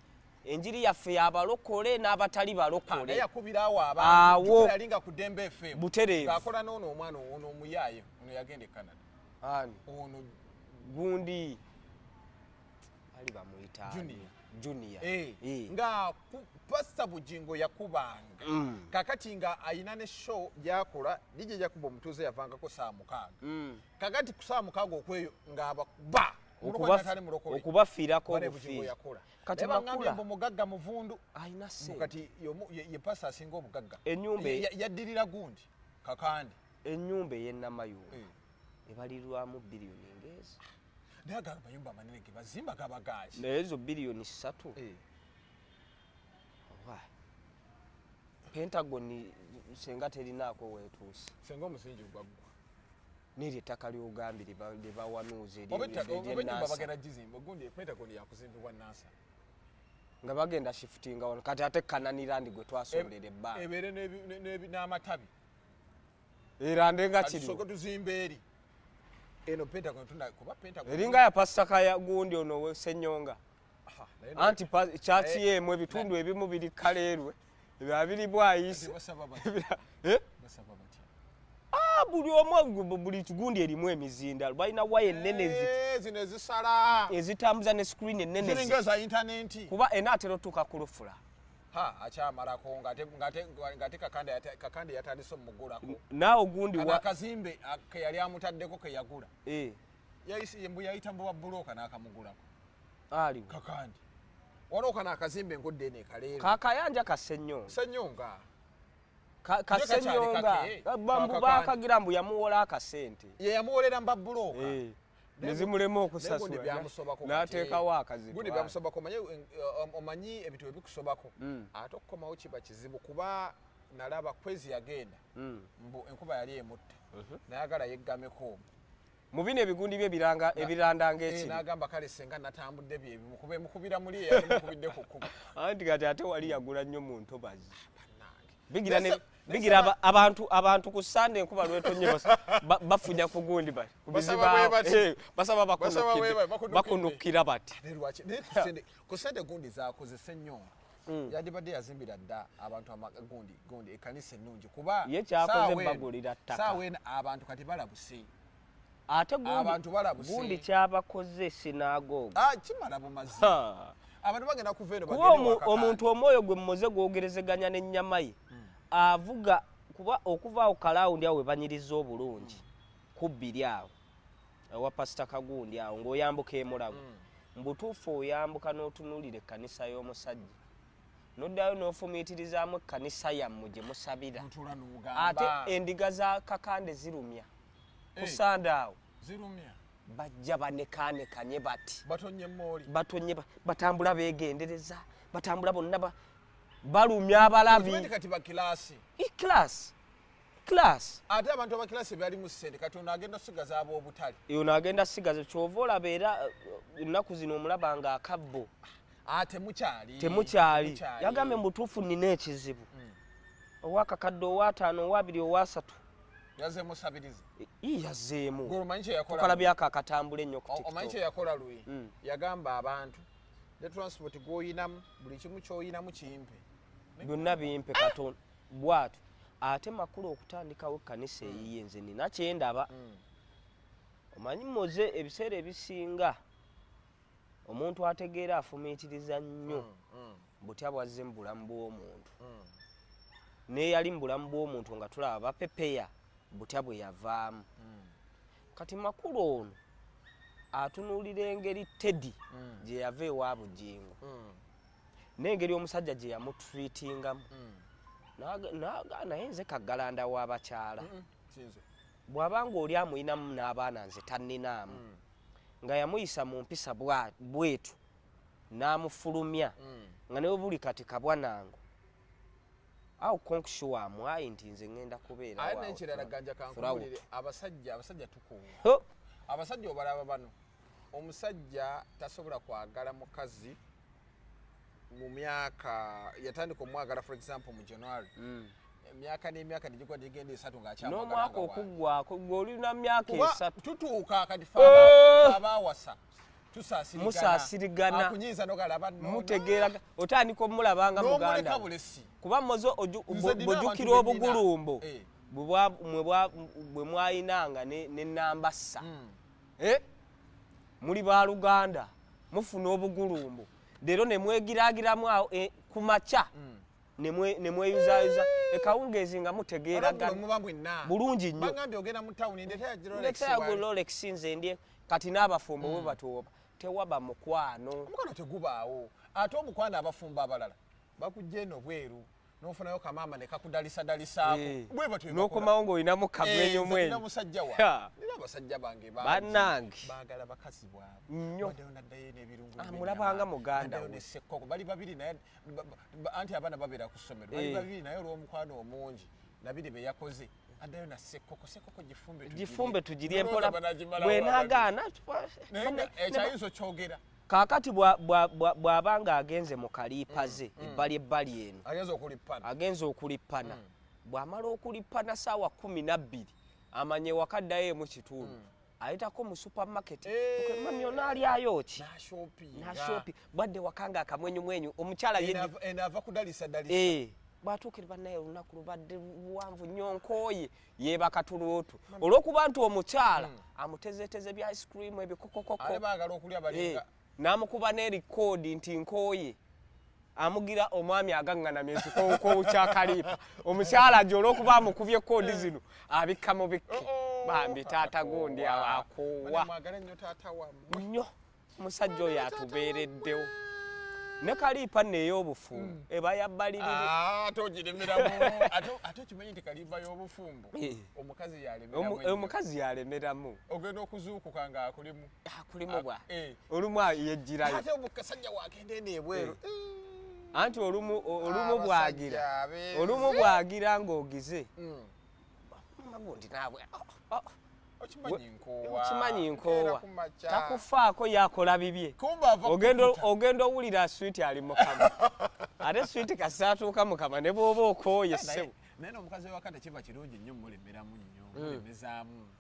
[SPEAKER 2] enjiri yaffe yabalokole n'abatali balokole
[SPEAKER 1] yakubiraawo abantu yalinga ku Dembe FM
[SPEAKER 2] butereevu
[SPEAKER 1] akola n'ono omwana ono omuyaaye ono yagenda e Canada ono
[SPEAKER 2] gundi ali bamuyita Junior
[SPEAKER 1] nga Pastor Bugingo yakubanga kakati nga ayina ne show yakola DJ jakuba omutuuze yavangako saa 6 kakati ku saa 6 okweyo ng'abakuba
[SPEAKER 2] okubafiirako obufiiri
[SPEAKER 1] kati Makula mugagga muvundu ayina se kati ye Pastor asinga obugagga
[SPEAKER 2] ennyumba
[SPEAKER 1] yaddirira gundi kakandi
[SPEAKER 2] ennyumba ey'ennamayumba ebalirwamu biliyoni ngezi
[SPEAKER 1] daga amayumba manene ge bazimba gabagaji
[SPEAKER 2] naye ezo biliyoni 3 Pentagon senga terinaako weetuuse
[SPEAKER 1] senga omusingi gwaggwa
[SPEAKER 2] niri ettaka ly'ogambi lyebawanuuza
[SPEAKER 1] ery'ennyumba bagenda gizimba gundi Pentagon yakuzimbibwa NASA
[SPEAKER 2] nga bagenda shiftinga wano kati ate Kananirandi gwe twasondera ebbanga
[SPEAKER 1] ebeere n'amatabi
[SPEAKER 2] era ndenga kiri
[SPEAKER 1] soko tuzimba eri eno Pentagon tunda kuba Pentagon
[SPEAKER 2] eringa ya Pastor Kaya gundi ono we Senyonga anti church yemwe bitundu ebimu biri kaleerwe ebabiri bwayise buli omu buli kigundi erimu emizinda balina waya ennene
[SPEAKER 1] zino ezisala
[SPEAKER 2] ezitambuza ne screen ennene
[SPEAKER 1] zingeza internet
[SPEAKER 2] kuba enaatera otuuka kulufula
[SPEAKER 1] akyamalako ngate kakande yatandise omugulako
[SPEAKER 2] naawe gundi
[SPEAKER 1] akazimbe keyali amutaddeko keyagula mbu yayita mbu wabulooka n'akamugulako
[SPEAKER 2] aliwo
[SPEAKER 1] kakandi walooka n'akazimbe engodde ene kaleero
[SPEAKER 2] kakayanja kasenyonga bambu bakagira mbu yamuwola akasente
[SPEAKER 1] ye yamuwolera mbabulooka
[SPEAKER 2] nezimulema okusasula n'ateekawo akazibu
[SPEAKER 1] gundi byamusobako omanyi ebintu ebikusobako ate okukomawo kiba kizibu kuba nalaba kwezi yagenda mbu enkuba yali emutta nayagala yeggameko
[SPEAKER 2] mu bino ebigundi bye ebirandanga ekiri
[SPEAKER 1] n'agamba kale senga natambudde bye mukube mukubira muli yali mukubidde ku kuba
[SPEAKER 2] anti kati ate wali yagula nnyo mu ntobazi bigira abantu ku Sunday nkuba lwetonye bafunya ku gundi bati kubiziba basaba bakunukira bati
[SPEAKER 1] ku Sunday gundi zakozesa nnyo yadibadde yazimbira dda abantu gundi ekanisa ennungi kuba
[SPEAKER 2] ye kyakoze bagulira ttaka
[SPEAKER 1] saawe abantu kati balabuse
[SPEAKER 2] ate
[SPEAKER 1] abantu balabuse
[SPEAKER 2] gundi kyabakoze sinagogo
[SPEAKER 1] kimala bumazi abantu bagenda kuva eno
[SPEAKER 2] bagenda omuntu omwoyo gwe mmoze gwogerezeganya n'ennyama ye avuga kuba okuvaawo kalawundi awo banyiriza obulungi kubbiri awo ewa pasita kagundi awo ng'oyambuka emulago mbutuufu oyambuka n'otunuulira ekkanisa y'omusajja noddayo n'ofumiitirizaamu ekkanisa yammwe gye musabira ate endiga za kakande zirumya ku Sande awo
[SPEAKER 1] zirumya
[SPEAKER 2] bajja banekanekanye bati
[SPEAKER 1] batonye
[SPEAKER 2] batambula beegendereza batambula bonna balumya abalabi
[SPEAKER 1] kati ba kilasi
[SPEAKER 2] class
[SPEAKER 1] ate abantu aba kilasi bali mu ssente kati ono agenda sigaza ab'obutale
[SPEAKER 2] ono agenda sigaza kyova olabeera ennaku zino omulaba nga akabbo temukyali yagambe mutuufu nina ekizibu owakakadde ow'ataano ow'abiri ow'asatu
[SPEAKER 1] yazeemu sabiriza
[SPEAKER 2] yazeemu tukalabyako akatambula ennyo ku TikTok
[SPEAKER 1] omanyi kye yakola lwe yagamba abantu ne transport gw'oyinamu buli kimu ky'oyinamu kimpe
[SPEAKER 2] byonna bimpe katonda bwatu ate makulu okutandikawo ekkanisa eyiye nze nina kyendaba omanyi mmoze ebiseera ebisinga omuntu ategeera afumiitiriza nnyo butya bwazze mu bulamu bw'omuntu n'eyali mu bulamu bw'omuntu nga tulaba bapepeya butya bwe yavaamu kati makulu ono atunuulira engeri Teddy gye yava ewa Bujingo n'engeri omusajja gye yamutreatingamu naye nze kaggalanda w'abakyala bw'abanga oli amuyinamu n'abaana nze tanninaamu nga yamuyisa mu mpisa bwetu n'amufulumya nga newe buli kati kabwanango awo konkushuwamu ayi nti nze ngenda kubeera
[SPEAKER 1] aye n'ekirala ganja kankuulire abasajja tukuuma abasajja obalaba bano omusajja tasobola kwagala mukazi mu myaka yatandika omwagala for example mu January emyaka n'emyaka negigwa gigenda 3 ng'akyamwagala
[SPEAKER 2] n'omwaka okuggwako gw'olina myaka 3
[SPEAKER 1] tutuuka kati abaawasa
[SPEAKER 2] musaasirigana mutegeera otandika omulabanga muganda kuba mmoze bw'ojjukira obugulumbo bwe mwayinanga n'ennambassa muli baaluganda mufuna obugulumbu leero ne mwegiraagiramu awo ku makya ne mweyuzayuza ekawungeezi nga mutegeeragana bulungi nnyo Rolex nze ndye kati n'abafumbo bwe batooba tewaba mukwano
[SPEAKER 1] tegubaawo ate omukwano abafumbo abalala bakujja eno bweru n'ofunayo kamaama ne kakudalisadalisaako
[SPEAKER 2] n'okomawo ng'olinamu kamwenyo mwenyo
[SPEAKER 1] musajja wa nina abasajja bange
[SPEAKER 2] bannange
[SPEAKER 1] baagala bakazi bwabwe
[SPEAKER 2] nnyo
[SPEAKER 1] naddayo n'ebirungu
[SPEAKER 2] mulabanga muganda
[SPEAKER 1] we n'essekkoko bali babiri naye anti abaana babeera ku ssomero bali babiri naye olw'omukwano omungi nabiri be yakoze addayo na ssekkoko gifumbe
[SPEAKER 2] tugirye mpola bwenaagaana
[SPEAKER 1] ekyayinza kyogera
[SPEAKER 2] kaakati bw'abanga agenze mu kaliipa ze ebbali eno agenze okulippana bw'amala okulippana ssaawa 12 amanye wakaddayo mu kitundu ayitako mu supermarket mami onaalyayo ki nashopi bwadde wakanga akamwenyumwenyu omukyala
[SPEAKER 1] ava kudalisadalisa
[SPEAKER 2] bwatuukire bannaye olunaku lubadde buwanvu nnyo nkooye yeebaka tulootu olw'okuba nti omukyala amutezeeteze bya ice cream ebikokokoko n'amukuba n'erikoodi nti nkooye amugira omwami agaŋŋanamya ekikookowo kya kaliipa omukyala gye olw'okuba amukubye koodi zino abikka mu bikke bambi taata gundi akoowa nnyo omusajja oyo atubeereddewo ne kaliipa nno ey'obufumbo eba yabbalirire
[SPEAKER 1] ate okimanyi nti kaliipa y'obufumbo
[SPEAKER 2] omukazi yalemeramu
[SPEAKER 1] ogenda okuzuukuka ng'akulimu
[SPEAKER 2] bwa olumu yejjirayo
[SPEAKER 1] ate omukasajja wagenda eno ebweru
[SPEAKER 2] anti olumu bwagira ng'ogize magundi naabwe okimanyi nkoowa takufaako yakola bibye ogenda owulira switi ali mukama ate switi kasatuuka mukama ne bw'oba okooye ssebo
[SPEAKER 1] naye omukazi wakati kiba kirungi nnyo mulemeramu nnyo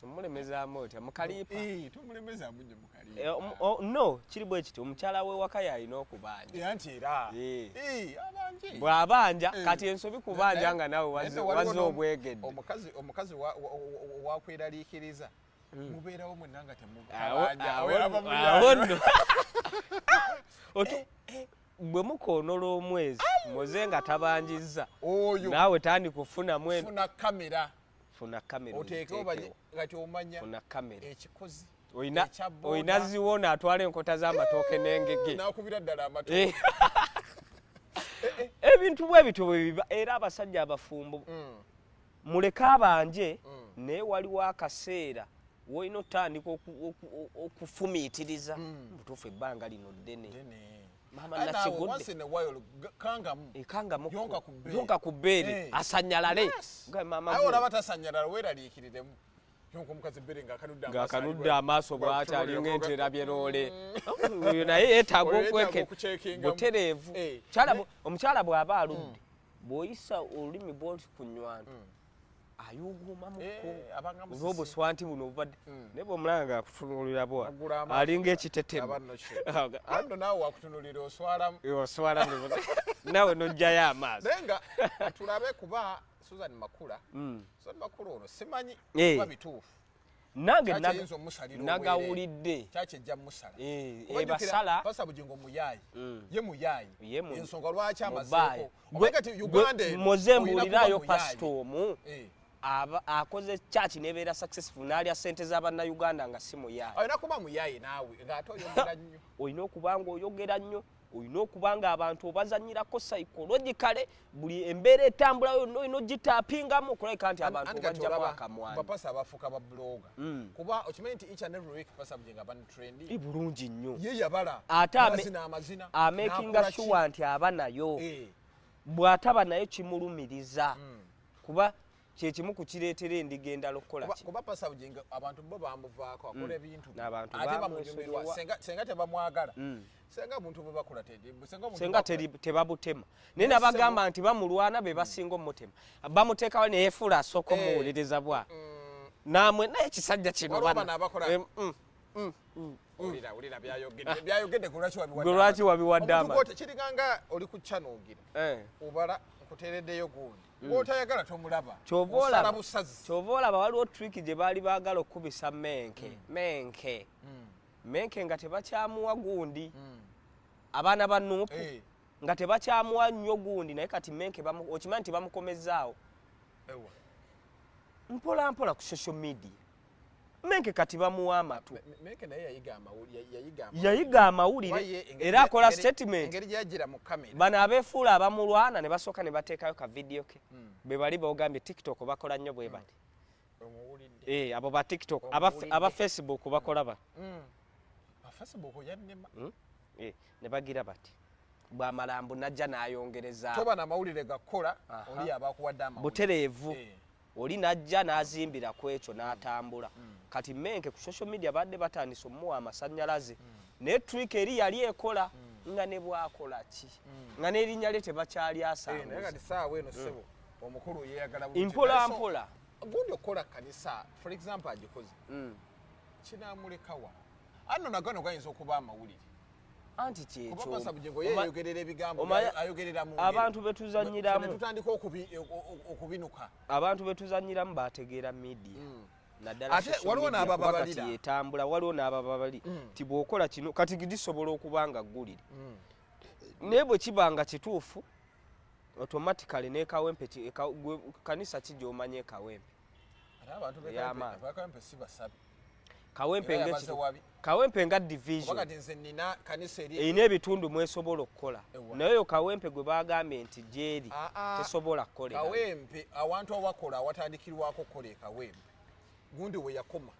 [SPEAKER 2] mulemezaamu otya mukaliipa
[SPEAKER 1] tumulemezaamu nnyo mukaliipa
[SPEAKER 2] no kiri bwe kiti omukyala we waka yalina okubanja
[SPEAKER 1] anti era
[SPEAKER 2] bw'abanja kati ensobi kubanja nga nawe wazze obwegedde
[SPEAKER 1] omukazi wakweraliikiriza mubeerawo mwenna nga
[SPEAKER 2] temubanja bwe mukoonola omwezi muze nga tabanjizza naawe tandi kufuna funa kamera
[SPEAKER 1] funa
[SPEAKER 2] kamera
[SPEAKER 1] ekikozi
[SPEAKER 2] oyina ziwona atwala enkota z'amatooke n'engege
[SPEAKER 1] nakubira ddala amatooke
[SPEAKER 2] ebintu bwe bityo bwe biba era abasajja abafumbo muleke abanje naye waliwo akaseera woyina otandika okufumiitiriza butuufu ebbanga lino ddene mama nakigudde yonka ku bbeere asanyalale
[SPEAKER 1] olaba tasanyalala weeraliikiriremu
[SPEAKER 2] ng'akanudde amaaso bw'ati alinga ente erabye loole naye yeetaaga okwekera butereevu omukyala bw'aba aludde bw'oyisa olulimi bw'oti ku nnywanto ayuguumamuko olw'obuswanti buno obubadde naye bw'omulanga ng'akutunuulira bwa alinga ekitetema
[SPEAKER 1] anno naawe wakutunuulira
[SPEAKER 2] oswalamu nawe n'oggyayo amaaso
[SPEAKER 1] naye nga tulabe kuba Susan Makula ono simanyi kuba bituufu
[SPEAKER 2] nange nagawulidde
[SPEAKER 1] kyakijja musala
[SPEAKER 2] ebasala
[SPEAKER 1] basa bugingo muyaayi ye muyaayi ensonga lwaki amazeeko
[SPEAKER 2] moze mbuulirayo pasito omu akoze church nebeera successful n'alya ssente z'abannayuganda nga si muyaayi
[SPEAKER 1] olina kuba muyaayi naawe ng'ate oyogera nnyo
[SPEAKER 2] olina okuba nga oyogera nnyo olina okuba nga abantu obazanyirako psychologically buli embeera etambula yonna olina ogitaapingamu okulabika nti abantu bajjamu akamwani
[SPEAKER 1] bapasa abafuuka ba bloga kuba okimanyi nti each and every week pasa bujenga bani trendi
[SPEAKER 2] bulungi nnyo
[SPEAKER 1] ye yabala
[SPEAKER 2] ate amazina amakinga sure nti aba nayo bw'ataba nayo kimulumiriza kuba kyekimu ku kireetera endiga endala okukola ki
[SPEAKER 1] kuba pasa bujenga abantu bo bamuvaako akola ebintu
[SPEAKER 2] n'abantu
[SPEAKER 1] bamwesoberwa senga tebamwagala senga muntu bwe bakola
[SPEAKER 2] senga tebabutema naye nabagamba nti bamulwana be basinga omutema bamuteekawo neyefuula asooka omuwuliriza bwa namwe naye ekisajja kino
[SPEAKER 1] olira byayogedde
[SPEAKER 2] lwaki wabiwadde
[SPEAKER 1] amaanyi kiriganga oli ku chanogira obala nkuteereddeyo gundi ng'otayagala tomulaba
[SPEAKER 2] kyova olaba waliwo trick gye baali baagala okukubisa menke nga tebakyamuwa gundi abaana ba Nuupu nga tebakyamuwa nnyo gundi naye kati menke okimanyi nti bamukomezaawo mpola ku social media menke kati bamuwa amatu yayiga amawulire era akola statement bano abeefuula abamulwana ne basooka ne bateekayo ka vidiyo ke be bali bogambye TikTok bakola nnyo bwe bati abo ba TikTok aba Facebook bakola ba ne bagira bati bw'amalambo najja n'ayongereza
[SPEAKER 1] toba na mawulire gakola oli abakuwadde amawulire
[SPEAKER 2] butereevu oli najja n'azimbira ku ekyo n'atambula kati menke ku social media badde batandise omuwa amasannyalaze naye trick eri yali ekola nga ne bwakola ki nga n'erinnya lye tebakyali asanguza
[SPEAKER 1] naye kati saawa eno ssebo omukulu yeeyagala
[SPEAKER 2] mpola
[SPEAKER 1] gundi okukola kanisa for example agikoze kinamulekawa anno nagano gayinza okuba amawulire
[SPEAKER 2] anti kyekyo
[SPEAKER 1] abantu
[SPEAKER 2] betuzanyiramu
[SPEAKER 1] tutandika okubinuka
[SPEAKER 2] abantu betuzanyiramu bategeera media naddala
[SPEAKER 1] ate waliwo n'abababalira
[SPEAKER 2] yetambula waliwo n'abababali ti bw'okola kino kati gisobola okuba nga ggulire naye bwe kibanga kituufu automatically n'ekawempe kanisa kijja omanye ekawempe kawempe nga division erina ebitundu mwesobola okukola naye yo kawempe gwe bagambye nti gyeri tesobola kukolera
[SPEAKER 1] kawempe awantu awakola awatandikirwako okukola ekawempe gundi we yakoma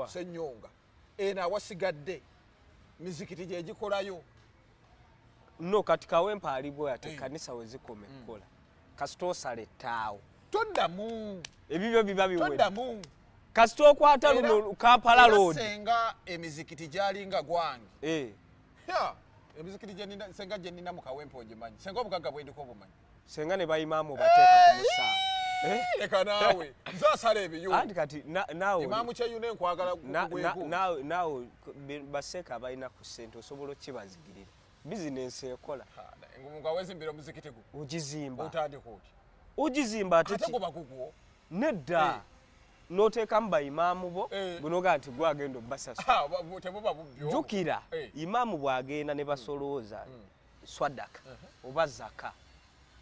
[SPEAKER 1] Ssenyonga eno awasigadde mizikiti gye gikolayo
[SPEAKER 2] no kati kawempe alibwe ate kanisa we zikome kukola kasita osala ettaawo
[SPEAKER 1] toddamu
[SPEAKER 2] ebibyo biba biwe
[SPEAKER 1] toddamu
[SPEAKER 2] kasito okwata luno Kampala road
[SPEAKER 1] senga emizikiti jalinga gwange ya emizikiti jenina senga jenina mu Kawempe ogimanyi senga obugaga bwendiko obumanyi
[SPEAKER 2] senga ne bayimamu bateeka ku musaa
[SPEAKER 1] leka nawe nzasala ebiyo
[SPEAKER 2] anti kati nawe
[SPEAKER 1] imamu kyeyune nkwagala kugwego
[SPEAKER 2] nawe baseka balina ku ssente osobola okibazigirira bizinensi ekola
[SPEAKER 1] ngo awezimbira omuzikiti gu
[SPEAKER 2] ugizimba
[SPEAKER 1] otandika oti
[SPEAKER 2] ugizimba
[SPEAKER 1] ate go bagugwo
[SPEAKER 2] nedda noteekamu bayimamu bo bunoga nti gwagenda obbasasa
[SPEAKER 1] tebuba bubyo
[SPEAKER 2] jukira imamu bwagenda ne basolooza swadaka oba zaka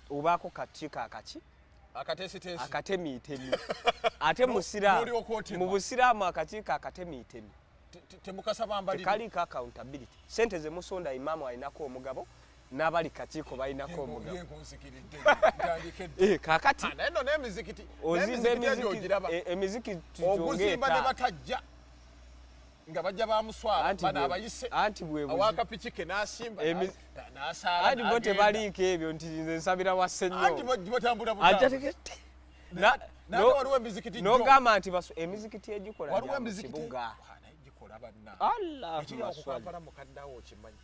[SPEAKER 2] obaako katika akaki akatemiitemi ate mu busiraamu akakiiko akatemiitemi tekaliko accountability sente ze musonda imamu alinako omugabo n'abali kakiiko balinako omugabo kakati ozimba emizikiti
[SPEAKER 1] oguzimba ne batajja nga bajja bamuswala bana abayise
[SPEAKER 2] anti
[SPEAKER 1] awakapiki ke nasimba nasala
[SPEAKER 2] anti bo tebaliiko ebyo nti nze nsabira wasse nnyo
[SPEAKER 1] anti bo tambula butamu waliwo emizikiti
[SPEAKER 2] nogamba nti emizikiti egikola kibuga
[SPEAKER 1] gikola banna
[SPEAKER 2] Allah
[SPEAKER 1] mukaddawo kimanyi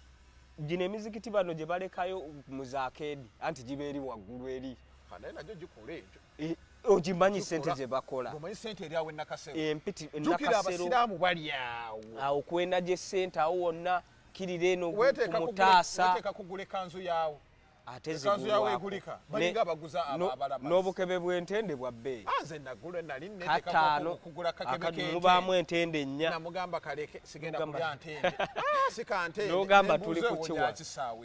[SPEAKER 2] gino emizikiti bano gye balekayo mu zaakedi anti giba eri waggulu eri
[SPEAKER 1] naye najyo gikola ekyo
[SPEAKER 2] ogimanyi sente ze bakola
[SPEAKER 1] omanyi sente eri awo enakasero
[SPEAKER 2] empiti
[SPEAKER 1] jukira abasiraamu bali awo
[SPEAKER 2] awo kwenda gye sente awo wonna kirira eno kumutaasa
[SPEAKER 1] weteeka kugula ekanzu yaawo
[SPEAKER 2] ate
[SPEAKER 1] ekanzu yawo egulika balinga abaguza abalamazi
[SPEAKER 2] n'obukebe bw'entende bwa bbeeyi
[SPEAKER 1] nze nagula nali neteeka kugula kakebe k'ente
[SPEAKER 2] mubaamu entende nnya
[SPEAKER 1] namugamba kaleke sigenda kulya ntende sikantende
[SPEAKER 2] n'ogamba tuli ku kiwa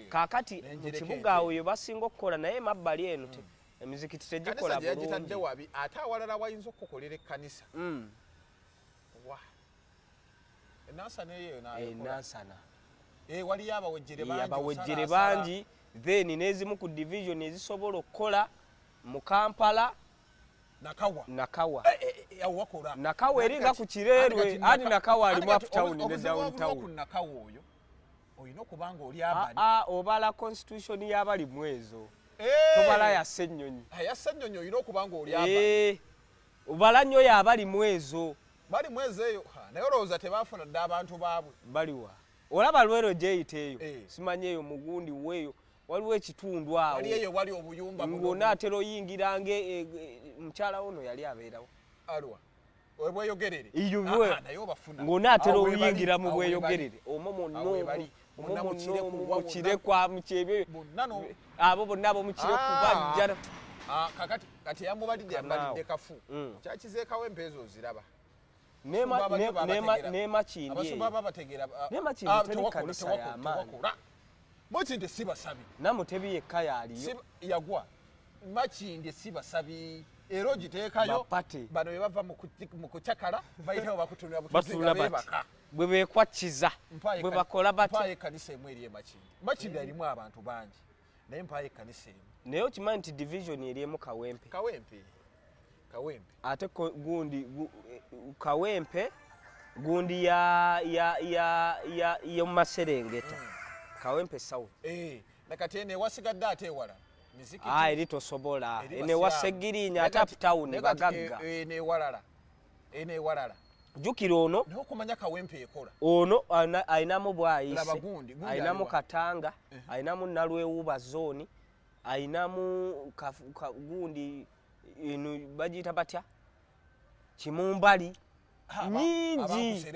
[SPEAKER 2] kaakati mu kibuga awo yo basinga okukola naye mabbali eno emizikiti tegikola
[SPEAKER 1] bulungi wabi ate awalala wayinza okukolera ekkanisa enansana eyo
[SPEAKER 2] enansana
[SPEAKER 1] waliyo
[SPEAKER 2] abawejjere bangi then n'ezimu ku division ezisobola okukola mu Kampala nakawa eringa ku Kirerwe andi nakawa alimu uptown ne downtown
[SPEAKER 1] oyo oyina okubanga oli abali
[SPEAKER 2] obala constitution y'abali mwezo tobala ya Ssennyonyi
[SPEAKER 1] oyina okubanga oli abali
[SPEAKER 2] obala nnyo y'abali mwezo
[SPEAKER 1] bali mwezo eyo naye olowooza tebaafuna dda abantu baabwe
[SPEAKER 2] baliwa olaba Lwero gyeyiteeyo simanyi eyo mugundi weeyo waliwo ekitundu awo
[SPEAKER 1] wali obuyumba
[SPEAKER 2] ng'onaatera oyingirange mukyala ono yali abeerawo
[SPEAKER 1] alwa webweyogerere
[SPEAKER 2] ng'onaatera oyingira mu bweyogerere mukirekwa mukyebyo abo bonna ab'omukire kubajja
[SPEAKER 1] kati yamubalidde abalidde kafu kyakize Kawempe ezo oziraba
[SPEAKER 2] nemakindi teri kanisa y'amaanyi
[SPEAKER 1] Makindi si basabi
[SPEAKER 2] Namutebi yekka yaliyo
[SPEAKER 1] yagwa Makindi si basabi era ogiteekayo bano bye bava mu kucakala bayitawo bakutunira butuzinga bebaka
[SPEAKER 2] bwe bekwakkiza bwe bakola bati
[SPEAKER 1] mpaye ekkanisa emu eri Makindi alimu abantu bangi naye mpaye ekkanisa emu
[SPEAKER 2] naye okimanyi nti division eriemu Kawempe ate gundi Kawempe gundi ya Maserengeta Kawempe South
[SPEAKER 1] nakati ene wasigadde ate ewala mizikiti
[SPEAKER 2] eri tosobola ene wasegirinya ate uptown bagagga
[SPEAKER 1] ene ewalala
[SPEAKER 2] jukira ono
[SPEAKER 1] n'okumanya Kawempe ekola
[SPEAKER 2] ono ayinamu bwayise ayinamu Katanga ayinamu Nalwewuba zone ayinamu gundi eno bagiyita batya Kimumbali nyingi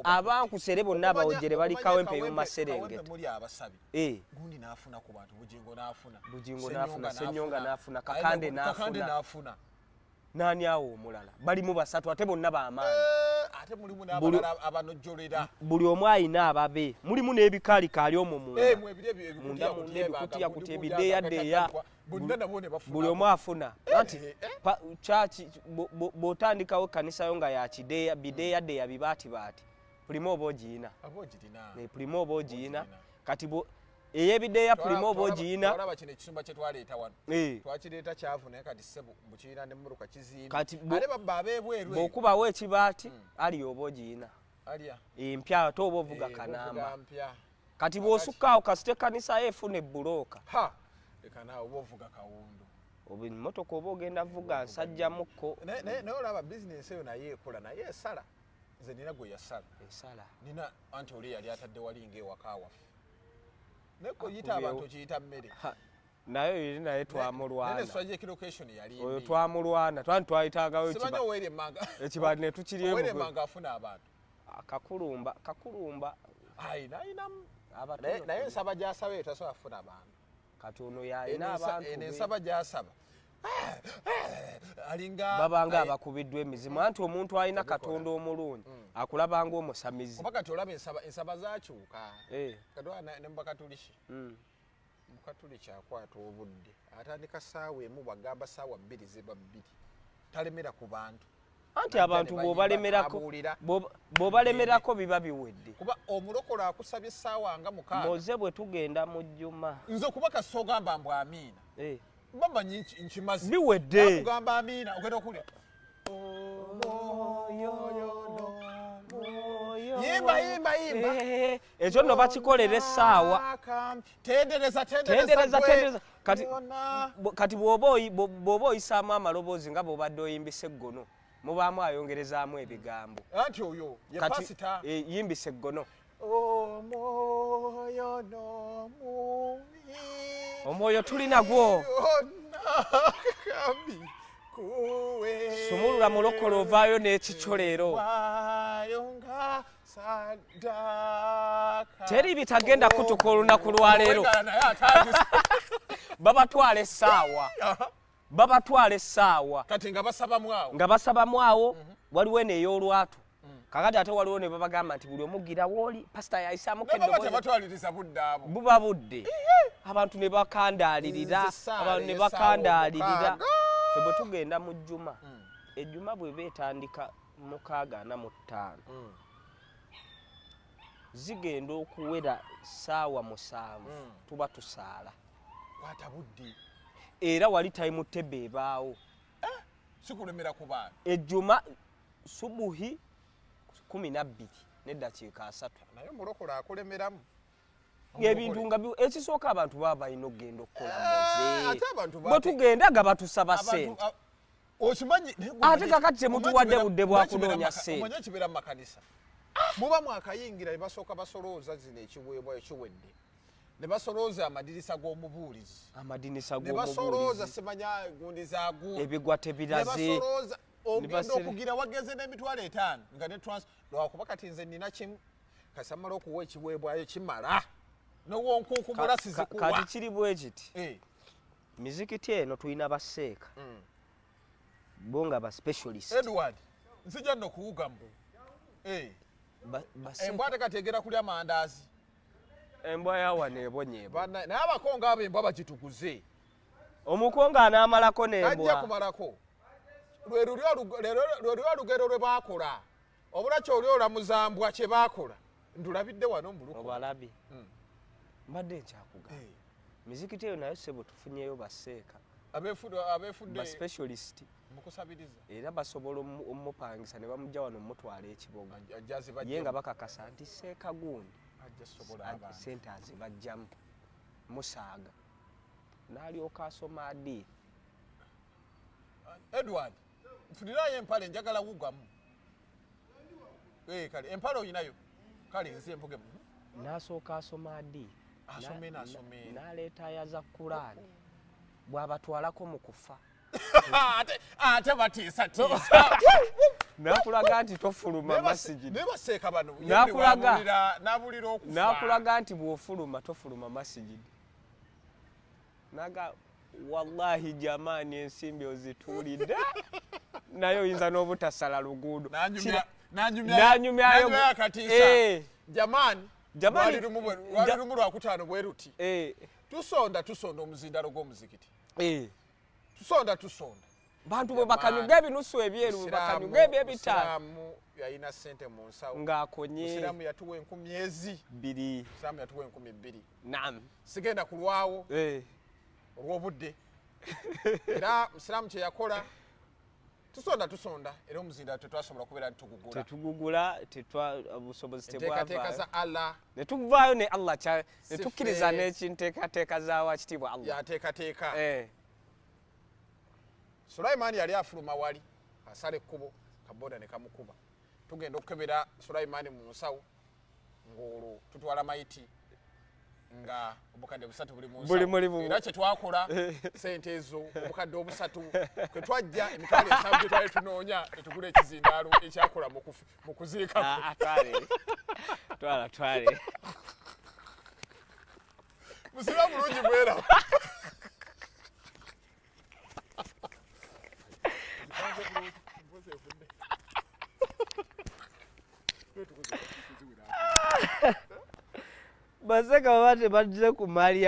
[SPEAKER 2] abankusere bonna abawojjere bali Kawempe mu Maserengeta
[SPEAKER 1] gundi n'afuna ku bantu
[SPEAKER 2] Bugingo n'afuna Ssenyonga n'afuna Kakande n'afuna nani awo omulala balimu basatu ate bonna b'amaanyi
[SPEAKER 1] ate mulimu n'abalala abanojjolera
[SPEAKER 2] buli omu ayina ababe mulimu n'ebikaali omwo munda ebikutiya ebideeyadeeya buli omu afuna anti kyaki bw'otandikawo ekkanisa nga ya kideeya bideeyadeeya bibaatibaati pulimu oba ogiyina kati eyebideeya pulimu oba ogiyina
[SPEAKER 1] olaba kino ekisumba kye twaleeta wano twakireeta kyavu naye kati ssebo mbukiina ne mmuruka kizimbe ate babba abeebweru
[SPEAKER 2] bw'okubawo ekibaati ali oba ogiyina empya ate oba ovuga kanamba kati bw'osukkaawo kasite kanisa efuna ebbulooka
[SPEAKER 1] leka naawe oba ovuga kawondo
[SPEAKER 2] oba emmotoka oba ogenda vuga nsajjamukko
[SPEAKER 1] naye olaba bizinesi eyo naye ekola naye esala nze nina gwe yasala
[SPEAKER 2] esala
[SPEAKER 1] nina anti oli yali atadde wali ng'ewaka waffe naye kuyita abantu kiyita mmere
[SPEAKER 2] naye yiri naye twamulwana oyo twamulwana twani twayitagawo ekibali ne tukiryemuwere
[SPEAKER 1] afuna abantu
[SPEAKER 2] kakulumba
[SPEAKER 1] naye ensaba gy'asaba eyo tasobola kufuna abantu
[SPEAKER 2] kati ono yalina abantu
[SPEAKER 1] ensaba gy'asaba
[SPEAKER 2] babanga abakubiddwa emizimu anti omuntu alina katonda omulungi akulabanga omusamizi
[SPEAKER 1] oba kati olaba ensaba zakyuka ne mubakatuliki mukatuliki akwata obudde atandika ssaawa emu bagamba ssaawa 2 ziba 2 talemera ku bantu
[SPEAKER 2] anti abantu bw'obalemerako biba biwedde
[SPEAKER 1] kuba omulokole akusabye essaawa nga 6
[SPEAKER 2] moze bwe tugenda mu jjuma
[SPEAKER 1] nze kuba kasi ogamba mbw amiina bamanyi nkimazi
[SPEAKER 2] biwedde
[SPEAKER 1] kugamba amiina ogenda okulya yimba
[SPEAKER 2] ekyo nno bakikolera essaawa tendereza kati bw'oba oyisaamu amaloboozi nga bw'obadde oyimbisa eggono mubaamu ayongerezaamu ebigambo
[SPEAKER 1] anti oyo ye pasita
[SPEAKER 2] yimbisa eggono omwoyo tuli nagwo sumulula mulokole ovaayo n'ekicyo teri bitagenda kutuka olunaku lwaleero babatwala essaawa
[SPEAKER 1] kati nga
[SPEAKER 2] basabamu awo waliwo n'ey'olwatu kakati ate waliwo ne babagamba nti buli omugira wooli pasita yayisaamu buba budde abantu ne bakandaalirira fe bwe tugenda mu jjuma ejjuma bw'eba etandika 6:45 zigenda okuwera ssaawa 7 tuba tusaala era wali tayimu tebbe ebaawo
[SPEAKER 1] sikulemera ku baana
[SPEAKER 2] ejjuma subuhi 12 n'eddakiika 3
[SPEAKER 1] naye omulokole akulemeramu
[SPEAKER 2] ebintu nga ekisooka abantu baba balina okugenda okukola moze bwe tugenda nga batusaba ssente ate kakati temutuwadde budde bwakunoonya ssente
[SPEAKER 1] omanye kibeera mu makanisa muba mwakayingira ne basooka basolooza zino ekiweebwa ekiwedde ne basolooza amadirisa g'omubuulizi ne basolooza simanya gundi zaagu
[SPEAKER 2] ebigwa tebiraze
[SPEAKER 1] ogenda okugira wageze n'emitwalo 5 nga ne lwakuba kati nze nina kimu kasamala okuwa ekiweebwayo kimala nowonkuuku mulasizi kuwa
[SPEAKER 2] kati kiri bwe kiti mizikiti eno tulina baseeka bo nga ba specialist
[SPEAKER 1] Edward nzija nno kuwugamu embwa tekategera kulya mandaazi
[SPEAKER 2] embwa yawa neebonyeebwa
[SPEAKER 1] naye abakonga abo embwa bagitukuze
[SPEAKER 2] omukonga anaamalako n'embwa
[SPEAKER 1] ajja kumalako lwe luli olugero lwe baakola obula kyoli olamuzambwa kye baakola ndulabidde wano muluko
[SPEAKER 2] obalabye mbadde nkyakugamba mizikiti eyo nayo sebo tufunyeyo baseeka
[SPEAKER 1] abeefudde
[SPEAKER 2] ba specialist
[SPEAKER 1] mukusabiriza
[SPEAKER 2] era basobola omupangisa ne bamujja wano mutwala ekiboga ye nga bakakasa nti seeka gundi sente azibajjamu musaaga n'alyoka asoma adi
[SPEAKER 1] Edward nfunirayo empale njagala wugamu kale empale oyinayo kale nsi empugemu
[SPEAKER 2] n'asooka asoma adi
[SPEAKER 1] asome
[SPEAKER 2] n'aleeta ayaza kulaani bw'abatwalako mu kufa
[SPEAKER 1] ate batiisa
[SPEAKER 2] n'akulaga nti tofuluma masigidi
[SPEAKER 1] naye baseeka bano n'abulira okufa
[SPEAKER 2] n'akulaga nti bw'ofuluma tofuluma masigidi naga wallahi jamaani ensimbi ozituulidde naye oyinza n'obutasala luguudo
[SPEAKER 1] n'anyumyayo akatiisa jamaani lwali lumu lwakutaano bwe ruti tusonda omuzindalo gw'omuzikiti tusonda
[SPEAKER 2] bantu bwe bakanyuga ebinusu ebyeru bakanyuga ebyebitaano
[SPEAKER 1] yalina ssente mu nsawo
[SPEAKER 2] ng'akonye
[SPEAKER 1] musiraamu yatuwa 2,000 musiraamu yatuwa 2,000
[SPEAKER 2] naam
[SPEAKER 1] sigenda kulwawo olw'obudde era musiraamu kye yakola tusonda era omuzindalo tetwasobola kubeera
[SPEAKER 2] tetugugula obusobozi
[SPEAKER 1] tebwavaenteekateeka za Allah
[SPEAKER 2] ne tuvaayo ne Allah ne tukkiriza n'ekinteekateeka z'awakitiibwa Allah
[SPEAKER 1] yateekateeka Sulaiman yali afuluma wali asale ekkubo kaboda ne kamukuba tugenda okukebera Sulaiman mu nsawo ng'olwo tutwala mayiti nga obukadde busatu buli mu nsawo era kye twakola sente ezo obukadde obusatu kwe twajja emitwalo ensavu gye twali tunoonya netugula ekizindaalo ekyakola mu kuziikako
[SPEAKER 2] twale
[SPEAKER 1] musiba bulungi bwera
[SPEAKER 2] baseka babate bagize ku mali